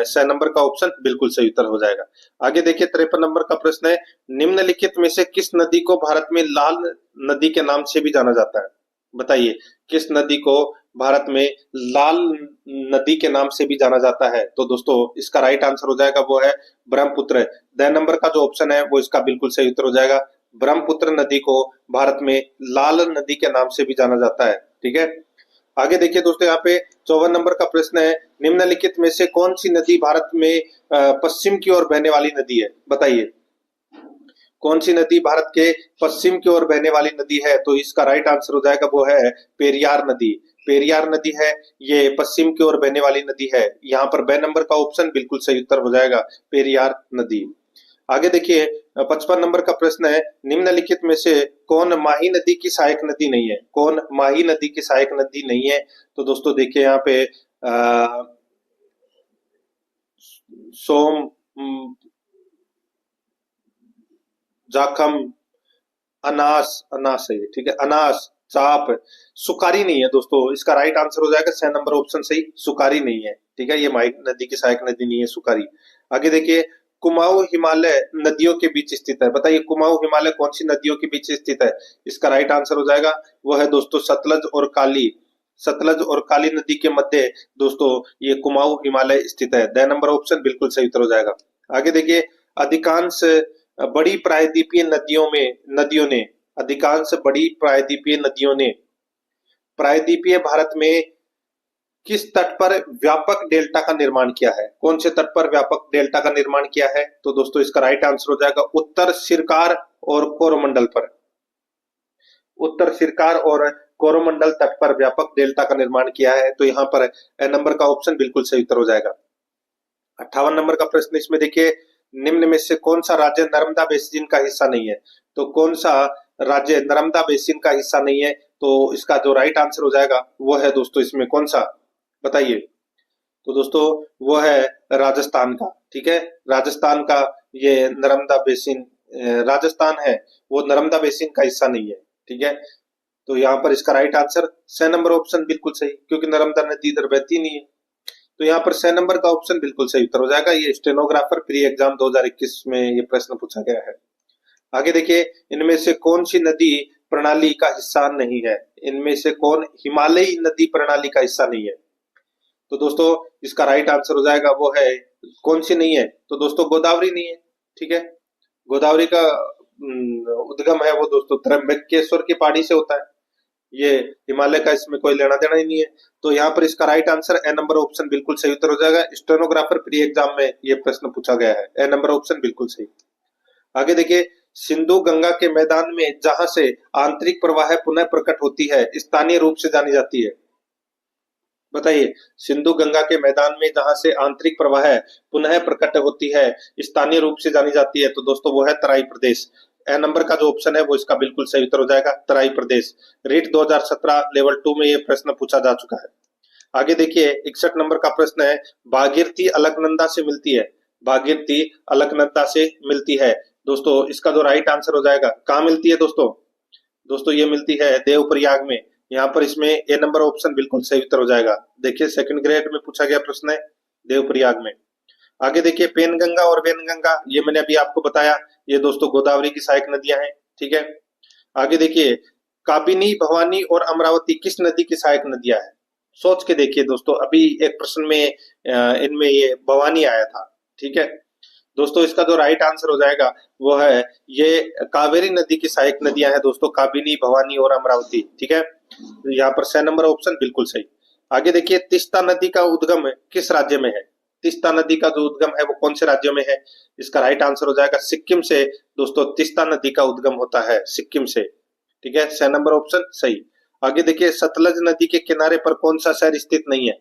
6 नंबर का ऑप्शन बिल्कुल सही उत्तर हो जाएगा। आगे देखिए, 53 नंबर का प्रश्न है, निम्नलिखित में से किस नदी को भारत में लाल नदी के नाम से भी जाना जाता है? बताइए, किस नदी को भारत में लाल नदी के नाम से भी जाना जाता है? तो दोस्तों इसका राइट आंसर हो जाएगा, वो है ब्रह्मपुत्र। 2 नंबर का जो ऑप्शन है वो इसका बिल्कुल सही उत्तर हो जाएगा। ब्रह्मपुत्र नदी को भारत में लाल नदी के नाम से भी जाना जाता है। ठीक है, आगे देखिए दोस्तों, यहाँ पे 54 नंबर का प्रश्न है, निम्नलिखित में से कौन सी नदी भारत में पश्चिम की ओर बहने वाली नदी है? बताइए, कौन सी नदी भारत के पश्चिम की ओर बहने वाली नदी है? तो इसका राइट आंसर हो जाएगा, वो है पेरियार नदी। पेरियार नदी है, ये पश्चिम की ओर बहने वाली नदी है। यहाँ पर 2 नंबर का ऑप्शन बिल्कुल सही उत्तर हो जाएगा, पेरियार नदी। आगे देखिए, 55 नंबर का प्रश्न है, निम्नलिखित में से कौन माही नदी की सहायक नदी नहीं है? कौन माही नदी की सहायक नदी नहीं है? तो दोस्तों देखिए, यहाँ पे सोम, जाखम, अनास, अनास है, ठीक है, अनास, चाप, सुकारी नहीं है दोस्तों। इसका राइट आंसर हो जाएगा 6 नंबर ऑप्शन सही, सुकारी नहीं है। ठीक है, ये माही नदी की सहायक नदी नहीं है, सुकारी। आगे देखिए, कुमाऊं हिमालय नदियों के बीच स्थित है? बताइए कुमाऊं हिमालय कौन सी नदियों के बीच स्थित है? इसका राइट आंसर हो जाएगा वो है दोस्तों सतलज और काली। सतलज और काली नदी के मध्य दोस्तों ये कुमाऊं हिमालय स्थित है। द नंबर ऑप्शन बिल्कुल सही उत्तर हो जाएगा। आगे देखिए, अधिकांश बड़ी प्रायद्वीपीय नदियों ने अधिकांश बड़ी प्रायद्वीपीय नदियों ने प्रायद्वीपीय भारत में किस तट पर व्यापक डेल्टा का निर्माण किया है? कौन से तट पर व्यापक डेल्टा का निर्माण किया है? तो दोस्तों इसका राइट आंसर हो जाएगा उत्तर सिरकार और कोरोमंडल पर। उत्तर सिरकार और कोरोमंडल तट पर व्यापक डेल्टा का निर्माण किया है। तो यहाँ पर ए नंबर का ऑप्शन बिल्कुल सही उत्तर हो जाएगा। 58 नंबर का प्रश्न इसमें देखिए, निम्न में से कौन सा राज्य नर्मदा बेसिन का हिस्सा नहीं है? तो कौन सा राज्य नर्मदा बेसिन का हिस्सा नहीं है? तो इसका जो राइट आंसर हो जाएगा वो है दोस्तों इसमें कौन सा, बताइए। तो दोस्तों वो है राजस्थान का। ठीक है, राजस्थान का ये नर्मदा बेसिन राजस्थान है वो नर्मदा बेसिन का हिस्सा नहीं है। ठीक है, तो यहाँ पर इसका राइट आंसर स नंबर ऑप्शन बिल्कुल सही, क्योंकि नर्मदा नदी इधर बहती नहीं है। तो यहाँ पर स नंबर का ऑप्शन बिल्कुल सही उत्तर हो जाएगा। ये स्टेनोग्राफर प्री एग्जाम 2021 में ये प्रश्न पूछा गया है। आगे देखिए, इनमें से कौन सी नदी प्रणाली का हिस्सा नहीं है? इनमें से कौन हिमालयी नदी प्रणाली का हिस्सा नहीं है? तो दोस्तों इसका राइट आंसर हो जाएगा वो है कौन सी नहीं है? तो दोस्तों गोदावरी नहीं है। ठीक है, गोदावरी का उद्गम है वो दोस्तों त्र्यंबकेश्वर की पहाड़ी से होता है। ये हिमालय का इसमें कोई लेना देना ही नहीं है। तो यहाँ पर इसका right answer A number option बिल्कुल सही उत्तर हो जाएगा। स्टेनोग्राफर प्री एग्जाम में ये प्रश्न पूछा गया है। ए नंबर ऑप्शन बिल्कुल सही। आगे देखिए, सिंधु गंगा के मैदान में जहां से आंतरिक प्रवाह पुनः प्रकट होती है स्थानीय रूप से जानी जाती है? बताइए, सिंधु गंगा के मैदान में जहां से आंतरिक प्रवाह पुनः प्रकट होती है स्थानीय रूप से जानी जाती है, तो दोस्तों वो है तराई प्रदेश। ए नंबर का जो ऑप्शन है वो इसका बिल्कुल सही उत्तर हो जाएगा, तराई प्रदेश। रीट 2017 लेवल 2 में ये प्रश्न पूछा जा चुका है। आगे देखिए, 61 नंबर का प्रश्न है, भागीरथी अलकनंदा से मिलती है? भागीरथी अलकनंदा से मिलती है। दोस्तों इसका जो राइट आंसर हो जाएगा, कहाँ मिलती है दोस्तों? दोस्तों ये मिलती है देवप्रयाग में। यहाँ पर इसमें ए नंबर ऑप्शन बिल्कुल सही उत्तर हो जाएगा। देखिए सेकंड ग्रेड में पूछा गया प्रश्न है, देवप्रयाग में। आगे देखिए, पेनगंगा और वेनगंगा, ये मैंने अभी आपको बताया, ये दोस्तों गोदावरी की सहायक नदियां हैं। ठीक है, आगे देखिए, काबिनी, भवानी और अमरावती किस नदी की सहायक नदियां हैं? सोच के देखिए दोस्तों, अभी एक प्रश्न में इनमें ये भवानी आया था। ठीक है, दोस्तों इसका जो राइट आंसर हो जाएगा वो है ये कावेरी नदी की सहायक नदियां हैं दोस्तों, काबिनी, भवानी और अमरावती। ठीक है, यहाँ पर स नंबर ऑप्शन बिल्कुल सही। आगे देखिए, तीस्ता नदी का उद्गम किस राज्य में है? तीस्ता नदी का जो उद्गम है वो कौन से राज्य में है? इसका राइट आंसर हो जाएगा सिक्किम से। दोस्तों तीस्ता नदी का उद्गम होता है सिक्किम से। ठीक है, स नंबर ऑप्शन सही। आगे देखिए, सतलज नदी के किनारे पर कौन सा शहर स्थित नहीं है?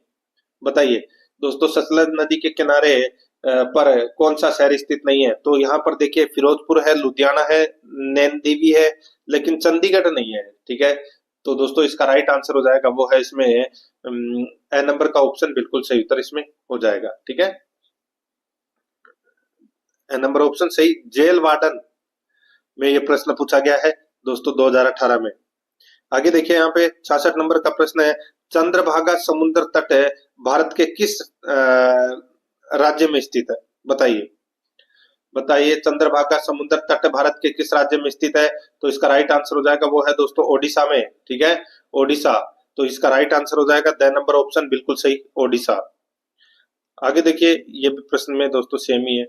बताइए दोस्तों, सतलज नदी के किनारे पर कौन सा शहर स्थित नहीं है? तो यहाँ पर देखिए, फिरोजपुर है, लुधियाना है, नैन देवी है, लेकिन चंडीगढ़ नहीं है। ठीक है, तो दोस्तों इसका राइट आंसर हो जाएगा वो है इसमें ए नंबर का ऑप्शन बिल्कुल सही उत्तर इसमें हो जाएगा। ठीक है, ए नंबर ऑप्शन सही। जेल वार्डन में ये प्रश्न पूछा गया है दोस्तों 2018 में। आगे देखिए, यहाँ पे 66 नंबर का प्रश्न है, चंद्रभागा समुद्र तट भारत के किस राज्य में स्थित है? बताइए, बताइए चंद्रभागा समुद्र तट भारत के किस राज्य में स्थित है? तो इसका राइट आंसर हो जाएगा वो है दोस्तों ओडिशा में। ठीक है, ओडिशा। तो इसका राइट आंसर हो जाएगा द नंबर ऑप्शन बिल्कुल सही, ओडिशा। आगे देखिए, ये भी प्रश्न में दोस्तों सेम ही है।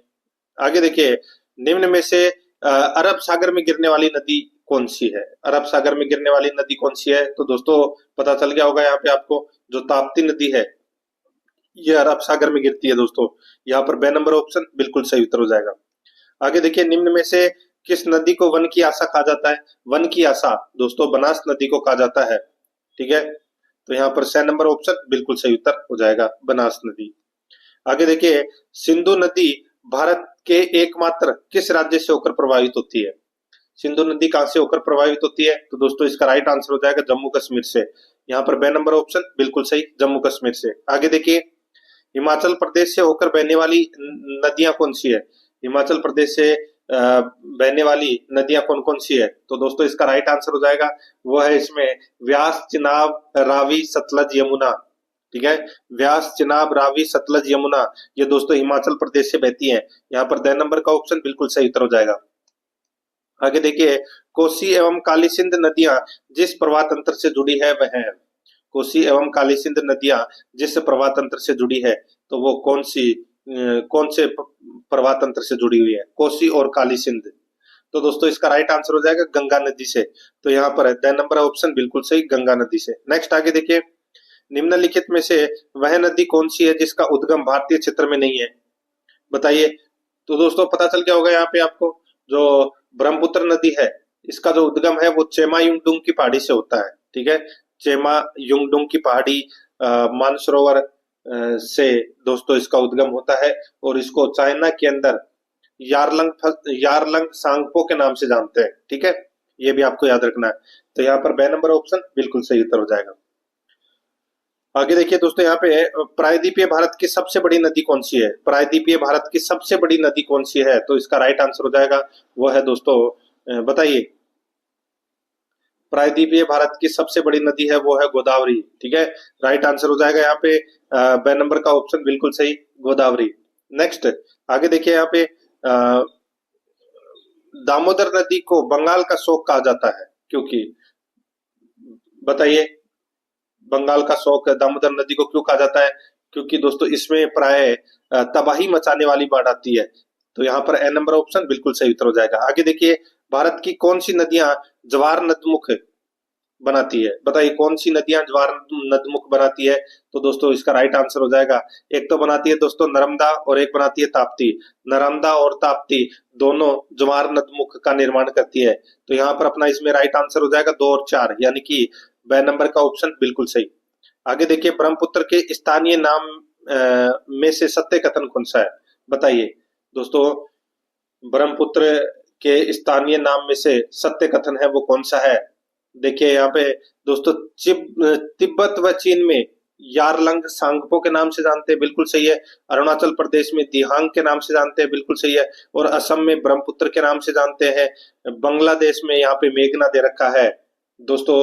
आगे देखिए, निम्न में से अरब सागर में गिरने वाली नदी कौन सी है? अरब सागर में गिरने वाली नदी कौन सी है? तो दोस्तों पता चल गया होगा यहाँ पे आपको, जो ताप्ती नदी है ये अरब सागर में गिरती है दोस्तों। यहाँ पर बे नंबर ऑप्शन बिल्कुल सही उत्तर हो जाएगा। आगे देखिए, निम्न में से किस नदी को वन की आशा कहा जाता है? वन की आशा दोस्तों बनास नदी को कहा जाता है। ठीक है, तो यहाँ पर स नंबर ऑप्शन बिल्कुल सही उत्तर हो जाएगा, बनास नदी। आगे देखिए, सिंधु नदी भारत के एकमात्र किस राज्य से होकर प्रभावित होती है? सिंधु नदी कहां से होकर प्रभावित होती है? तो दोस्तों इसका राइट आंसर हो जाएगा जम्मू कश्मीर से। यहाँ पर बे नंबर ऑप्शन बिल्कुल सही, जम्मू कश्मीर से। आगे देखिए, हिमाचल प्रदेश से होकर बहने वाली नदियां कौन सी है? हिमाचल प्रदेश से बहने वाली नदियां कौन कौन सी है? तो दोस्तों इसका राइट आंसर हो जाएगा वो है इसमें व्यास, चिनाब, रावी, सतलज, यमुना। ठीक है। व्यास, चिनाब, रावी, सतलज, यमुना, ये दोस्तों हिमाचल प्रदेश से बहती हैं। यहाँ पर द नंबर का ऑप्शन बिल्कुल सही उत्तर हो जाएगा। आगे देखिए, कोसी एवं काली सिंध नदियां जिस प्रवाह तंत्र से जुड़ी है वह है। कोसी एवं काली सिंध नदियां जिस प्रवाह तंत्र से जुड़ी है, तो वो कौन से प्रवाह तंत्र से जुड़ी हुई है? कोसी और काली सिंध। तो दोस्तों इसका राइट आंसर हो जाएगा गंगा नदी से। तो यहाँ पर है द नंबर ऑप्शन बिल्कुल सही, गंगा नदी से। नेक्स्ट आगे देखिए, निम्नलिखित में से वह नदी कौन सी है जिसका उद्गम भारतीय क्षेत्र में नहीं है? बताइए। तो दोस्तों पता चल गया होगा यहाँ पे आपको, जो ब्रह्मपुत्र नदी है, इसका जो उद्गम है वो चेमा युंगडुंग की पहाड़ी से होता है। ठीक है, चेमा युंगडुंग की पहाड़ी मानसरोवर से दोस्तों इसका उद्गम होता है, और इसको चाइना के अंदर यारलंग सांगपो के नाम से जानते हैं। ठीक है, ये भी आपको याद रखना है। तो यहाँ पर बे नंबर ऑप्शन बिल्कुल सही उत्तर हो जाएगा। आगे देखिए दोस्तों, यहाँ पे प्रायद्वीपीय भारत की सबसे बड़ी नदी कौन सी है? प्रायद्वीपीय भारत की सबसे बड़ी नदी कौन सी है? तो इसका राइट आंसर हो जाएगा, वो है दोस्तों, बताइए। प्रायद्वीपीय भारत की सबसे बड़ी नदी है वो है गोदावरी। ठीक है, राइट आंसर हो जाएगा यहाँ पे बे नंबर का ऑप्शन बिल्कुल सही, गोदावरी। नेक्स्ट आगे देखिए, यहाँ पे दामोदर नदी को बंगाल का शोक कहा जाता है, क्योंकि बताइए, बंगाल का शोक दामोदर नदी को क्यों कहा जाता है? क्योंकि दोस्तों इसमें प्राय तबाही मचाने वाली बाढ़ आती है। तो यहाँ पर ए नंबर ऑप्शन बिल्कुल सही उत्तर हो जाएगा। आगे देखिए, भारत की कौन सी नदियां ज्वार नदमुख बनाती है? बताइए, कौन सी नदियां ज्वार नदमुख बनाती है? तो दोस्तों इसका राइट आंसर हो जाएगा, एक तो बनाती है दोस्तों नर्मदा, और एक बनाती है ताप्ती। नर्मदा और ताप्ती दोनों ज्वार नदमुख का निर्माण करती है। तो यहाँ पर अपना इसमें राइट आंसर हो जाएगा 2 और 4, यानी कि ब नंबर का ऑप्शन बिल्कुल सही। आगे देखिए, ब्रह्मपुत्र के स्थानीय नाम में से सत्य कथन कौन सा है? बताइए दोस्तों, ब्रह्मपुत्र के स्थानीय नाम में से सत्य कथन है वो कौन सा है? देखिए यहाँ पे दोस्तों, तिब्बत व चीन में यारलंग सांगपो के नाम से जानते हैं, बिल्कुल सही है। अरुणाचल प्रदेश में दिहांग के नाम से जानते हैं, बिल्कुल सही है। और असम में ब्रह्मपुत्र के नाम से जानते हैं। बांग्लादेश में यहाँ पे मेघना दे रखा है। दोस्तों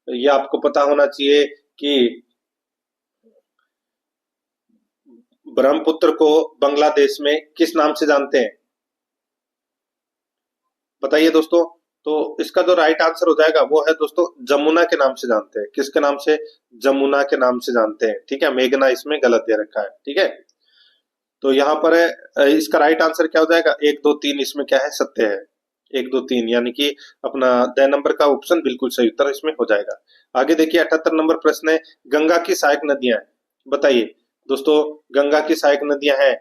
ये आपको पता होना चाहिए कि ब्रह्मपुत्र को बांग्लादेश में किस नाम से जानते हैं? बताइए दोस्तों। तो इसका जो राइट आंसर हो जाएगा वो है दोस्तों जमुना के नाम से जानते हैं। किसके नाम से? जमुना के नाम से जानते हैं। ठीक है, मेघना इसमें गलत दे रखा है। ठीक है, तो यहाँ पर इसका राइट आंसर क्या हो जाएगा? 1 2 3 इसमें क्या है? सत्य है। 1 2 3 यानी कि अपना द नंबर का ऑप्शन बिल्कुल सही उत्तर इसमें हो जाएगा। आगे देखिए, 78 नंबर प्रश्न है, गंगा की सहायक नदियां। बताइए दोस्तों, गंगा की सहायक नदियां हैं,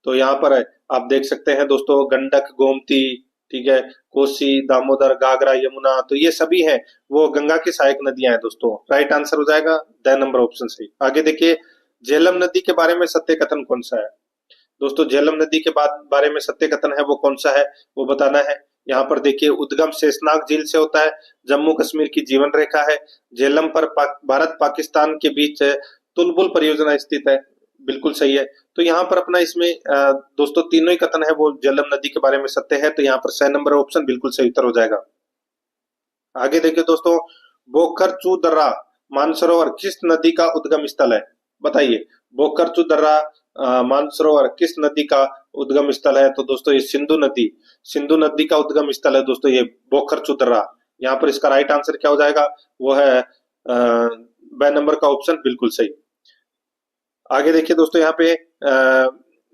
तो यहाँ पर आप देख सकते हैं दोस्तों, गंडक, गोमती, ठीक है, कोसी, दामोदर, घाघरा, यमुना, तो ये सभी हैं वो गंगा की सहायक नदियां हैं दोस्तों। राइट आंसर हो जाएगा द नंबर ऑप्शन सही। आगे देखिए, झेलम नदी के बारे में सत्य कथन कौन सा है? दोस्तों झेलम नदी के बारे में सत्य कथन है वो कौन सा है, वो बताना है। यहाँ पर देखिए, उद्गम शेषनाग झील से होता है, जम्मू कश्मीर की जीवन रेखा है। झेलम पर भारत पाकिस्तान के बीच तुलबुल परियोजना स्थित है, बिल्कुल सही है। तो यहाँ पर अपना इसमें दोस्तों तीनों ही कथन है वो झेलम नदी के बारे में सत्य है। तो यहाँ पर 6 नंबर ऑप्शन बिल्कुल सही उत्तर हो जाएगा। आगे देखिए दोस्तों, बोखरचू दर्रा मानसरोवर किस नदी का उद्गम स्थल है? बताइए, बोखरचू दर्रा मानसरोवर किस नदी का उद्गम स्थल है? तो दोस्तों ये सिंधु नदी का उद्गम स्थल है दोस्तों, ये बोखरचू दर्रा। यहाँ पर इसका राइट आंसर क्या हो जाएगा? वो है ब नंबर का ऑप्शन बिल्कुल सही। आगे देखिए दोस्तों, यहाँ पे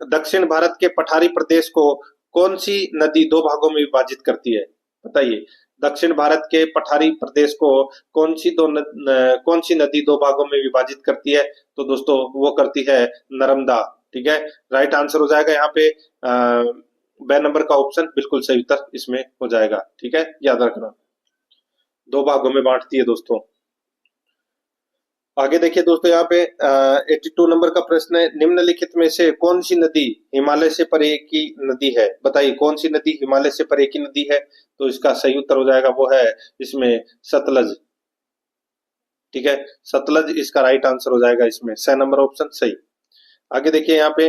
दक्षिण भारत के पठारी प्रदेश को कौन सी नदी 2 भागों में विभाजित करती है? बताइए, दक्षिण भारत के पठारी प्रदेश को कौन सी नदी 2 भागों में विभाजित करती है? तो दोस्तों वो करती है नर्मदा। ठीक है, राइट आंसर हो जाएगा यहाँ पे ब नंबर का ऑप्शन बिल्कुल सही उत्तर इसमें हो जाएगा। ठीक है, याद रखना, 2 भागों में बांटती है दोस्तों। आगे देखिए दोस्तों, यहाँ पे 82 नंबर का प्रश्न है, निम्नलिखित में से कौन सी नदी हिमालय से परे की नदी है? बताइए, कौन सी नदी हिमालय से परे की नदी है? तो इसका सही उत्तर हो जाएगा वो है इसमें सतलज। ठीक है, सतलज इसका राइट आंसर हो जाएगा इसमें, 6 नंबर ऑप्शन सही। आगे देखिए, यहाँ पे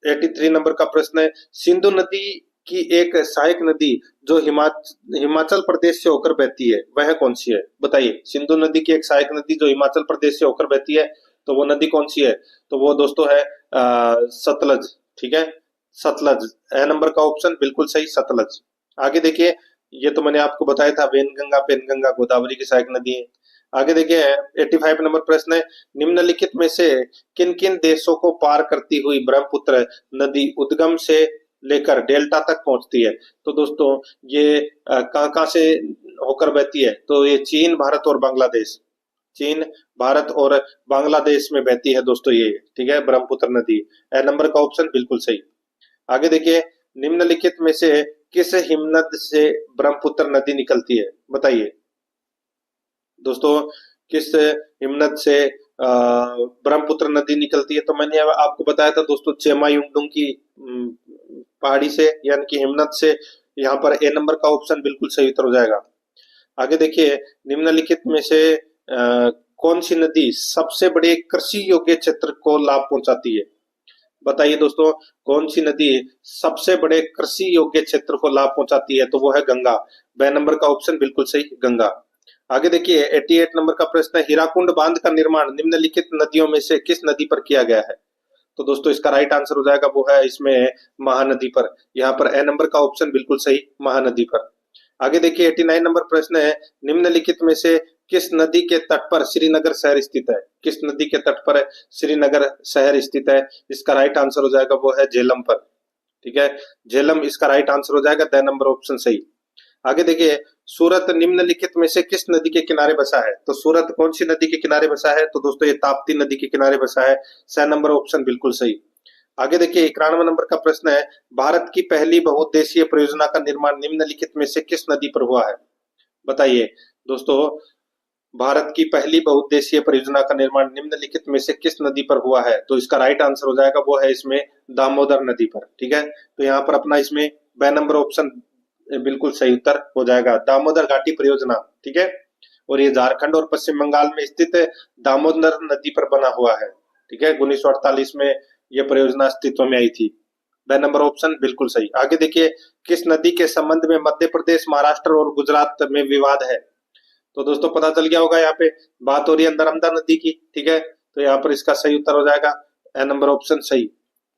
83 नंबर का प्रश्न है, सिंधु नदी कि एक सहायक नदी जो हिमाचल प्रदेश से होकर बहती है वह कौन सी है? बताइए। सिंधु नदी की एक सहायक नदी जो हिमाचल प्रदेश से होकर बहती है, तो वो नदी कौन सी है? तो वो दोस्तों है सतलज। ठीक है, सतलज। ए नंबर का ऑप्शन बिल्कुल सही, सतलज। आगे देखिए, ये तो मैंने आपको बताया था, वेनगंगा पेनगंगा गोदावरी की सहायक नदी है। आगे देखिए, 85 नंबर प्रश्न है, निम्नलिखित में से किन किन देशों को पार करती हुई ब्रह्मपुत्र नदी उद्गम से लेकर डेल्टा तक पहुंचती है? तो दोस्तों ये कहाँ कहाँ से होकर बहती है? तो ये चीन, भारत और बांग्लादेश। चीन, भारत और बांग्लादेश में बहती है दोस्तों ये। ठीक है, ब्रह्मपुत्र नदी। ए नंबर का ऑप्शन बिल्कुल सही। आगे देखिए, निम्नलिखित में से किस हिमनद से ब्रह्मपुत्र नदी निकलती है? बताइए दोस्तों, किस हिमनद से ब्रह्मपुत्र नदी निकलती है? तो मैंने आपको बताया था दोस्तों, चेमायुंगडुंग की पहाड़ी से, यानी कि हिमनद से। यहाँ पर ए नंबर का ऑप्शन बिल्कुल सही उत्तर हो जाएगा। आगे देखिए, निम्नलिखित में से कौन सी नदी सबसे बड़े कृषि योग्य क्षेत्र को लाभ पहुंचाती है? बताइए दोस्तों, कौन सी नदी सबसे बड़े कृषि योग्य क्षेत्र को लाभ पहुंचाती है? तो वो है गंगा। बे नंबर का ऑप्शन बिल्कुल सही, गंगा। आगे देखिए, 88 नंबर का प्रश्न है, हीराकुंड बांध का निर्माण निम्नलिखित नदियों में से किस नदी पर किया गया है? तो दोस्तों इसका राइट आंसर हो जाएगा वो है इसमें महानदी पर। यहाँ पर ए नंबर का ऑप्शन बिल्कुल सही, महानदी पर। आगे देखिए, 89 नंबर प्रश्न है, निम्नलिखित में से किस नदी के तट पर श्रीनगर शहर स्थित है? किस नदी के तट पर श्रीनगर शहर स्थित है? इसका राइट आंसर हो जाएगा वो है झेलम पर। ठीक है, झेलम इसका राइट आंसर हो जाएगा, द नंबर ऑप्शन सही। आगे देखिए, सूरत निम्नलिखित में से किस नदी के किनारे बसा है? तो सूरत कौन सी नदी के किनारे बसा है? तो दोस्तों ये ताप्ती नदी के किनारे बसा है। स नंबर ऑप्शन बिल्कुल सही। आगे देखिए, 91 नंबर का प्रश्न है, भारत की पहली बहुउद्देशीय परियोजना का निर्माण निम्नलिखित में से किस नदी पर हुआ है? बताइए दोस्तों, भारत की पहली बहुउद्देशीय परियोजना का निर्माण निम्नलिखित में से किस नदी पर हुआ है? तो इसका राइट आंसर हो जाएगा वो है इसमें दामोदर नदी पर। ठीक है, तो यहाँ पर अपना इसमें ब नंबर ऑप्शन बिल्कुल सही उत्तर हो जाएगा, दामोदर घाटी परियोजना। ठीक है, और ये झारखंड और पश्चिम बंगाल में स्थित दामोदर नदी पर बना हुआ है। ठीक है, 1948 में यह परियोजना अस्तित्व में आई थी। ब नंबर ऑप्शन बिल्कुल सही। आगे देखिए, किस नदी के संबंध में मध्य प्रदेश, महाराष्ट्र और गुजरात में विवाद है? तो दोस्तों पता चल गया होगा, यहाँ पे बात हो रही है नर्मदा नदी की। ठीक है, तो यहाँ पर इसका सही उत्तर हो जाएगा ए नंबर ऑप्शन सही।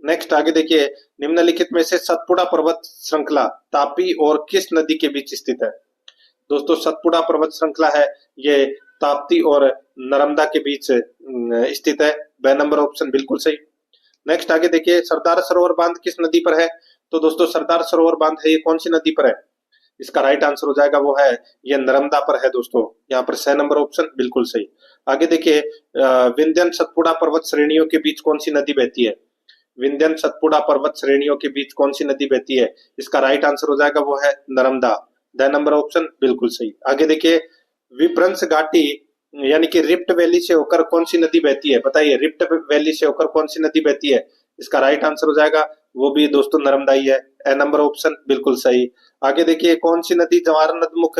नेक्स्ट आगे देखिए, निम्नलिखित में से सतपुड़ा पर्वत श्रृंखला तापी और किस नदी के बीच स्थित है? दोस्तों सतपुड़ा पर्वत श्रृंखला है ये ताप्ती और नर्मदा के बीच स्थित है। ब नंबर ऑप्शन बिल्कुल सही। नेक्स्ट आगे देखिए, सरदार सरोवर बांध किस नदी पर है? तो दोस्तों सरदार सरोवर बांध है ये कौन सी नदी पर है? इसका राइट आंसर हो जाएगा वो है ये नर्मदा पर है दोस्तों। यहाँ पर 6 नंबर ऑप्शन बिल्कुल सही। आगे देखिए, विंध्यन सतपुड़ा पर्वत श्रेणियों के बीच कौन सी नदी बहती है? विंध्यन सतपुड़ा पर्वत श्रेणियों के बीच कौन सी नदी बहती है? इसका राइट आंसर हो जाएगा वो है नर्मदा। द नंबर ऑप्शन बिल्कुल सही। आगे देखिए, विभ्रंश घाटी यानी कि रिफ्ट वैली से होकर कौन सी नदी बहती है? बताइए, रिफ्ट वैली से होकर कौन सी नदी बहती है? इसका राइट आंसर हो जाएगा वो भी दोस्तों नर्मदा ही है। ए नंबर ऑप्शन बिल्कुल सही। आगे देखिए, कौन सी नदी जवाहर नदमुख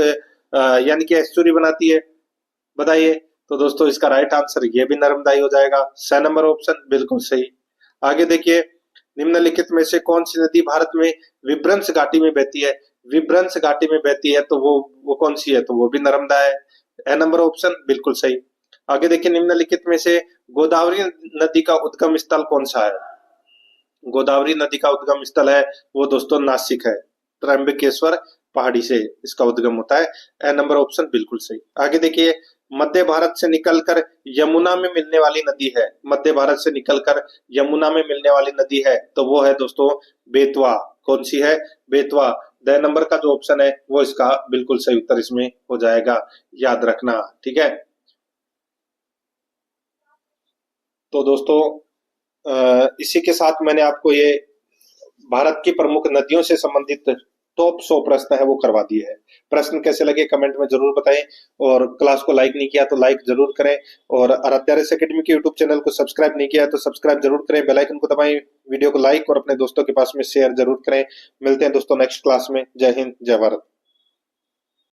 यानी कि एस्चुरी बनाती है? बताइए। तो दोस्तों इसका राइट आंसर ये भी नर्मदा ही हो जाएगा। 6 नंबर ऑप्शन बिल्कुल सही। आगे देखिए, निम्नलिखित में से कौन सी नदी भारत में विभ्रंश घाटी में बहती है? विभ्रंश घाटी में बहती है तो वो कौन सी है? तो वो भी नर्मदा है। ए नंबर ऑप्शन बिल्कुल सही। आगे देखिए, निम्नलिखित में से गोदावरी नदी का उद्गम स्थल कौन सा है? गोदावरी नदी का उद्गम स्थल है वो दोस्तों नासिक है। त्र्यंबकेश्वर पहाड़ी से इसका उद्गम होता है। ए नंबर ऑप्शन बिल्कुल सही। आगे देखिए, मध्य भारत से निकलकर यमुना में मिलने वाली नदी है। मध्य भारत से निकलकर यमुना में मिलने वाली नदी है तो वो है दोस्तों बेतवा। कौन सी है? बेतवा। द नंबर का जो ऑप्शन है वो इसका बिल्कुल सही उत्तर इसमें हो जाएगा, याद रखना। ठीक है, तो दोस्तों इसी के साथ मैंने आपको ये भारत की प्रमुख नदियों से संबंधित टॉप 100 प्रश्न है वो करवा दिए हैं। प्रश्न कैसे लगे कमेंट में जरूर बताएं, और क्लास को लाइक नहीं किया तो लाइक जरूर करें, और आराध्या रेस एकेडमी के यूट्यूब चैनल को सब्सक्राइब नहीं किया तो सब्सक्राइब जरूर करें, बेल आइकन को दबाएं, वीडियो को लाइक और अपने दोस्तों के पास में शेयर जरूर करें। मिलते हैं दोस्तों नेक्स्ट क्लास में। जय हिंद, जय भारत।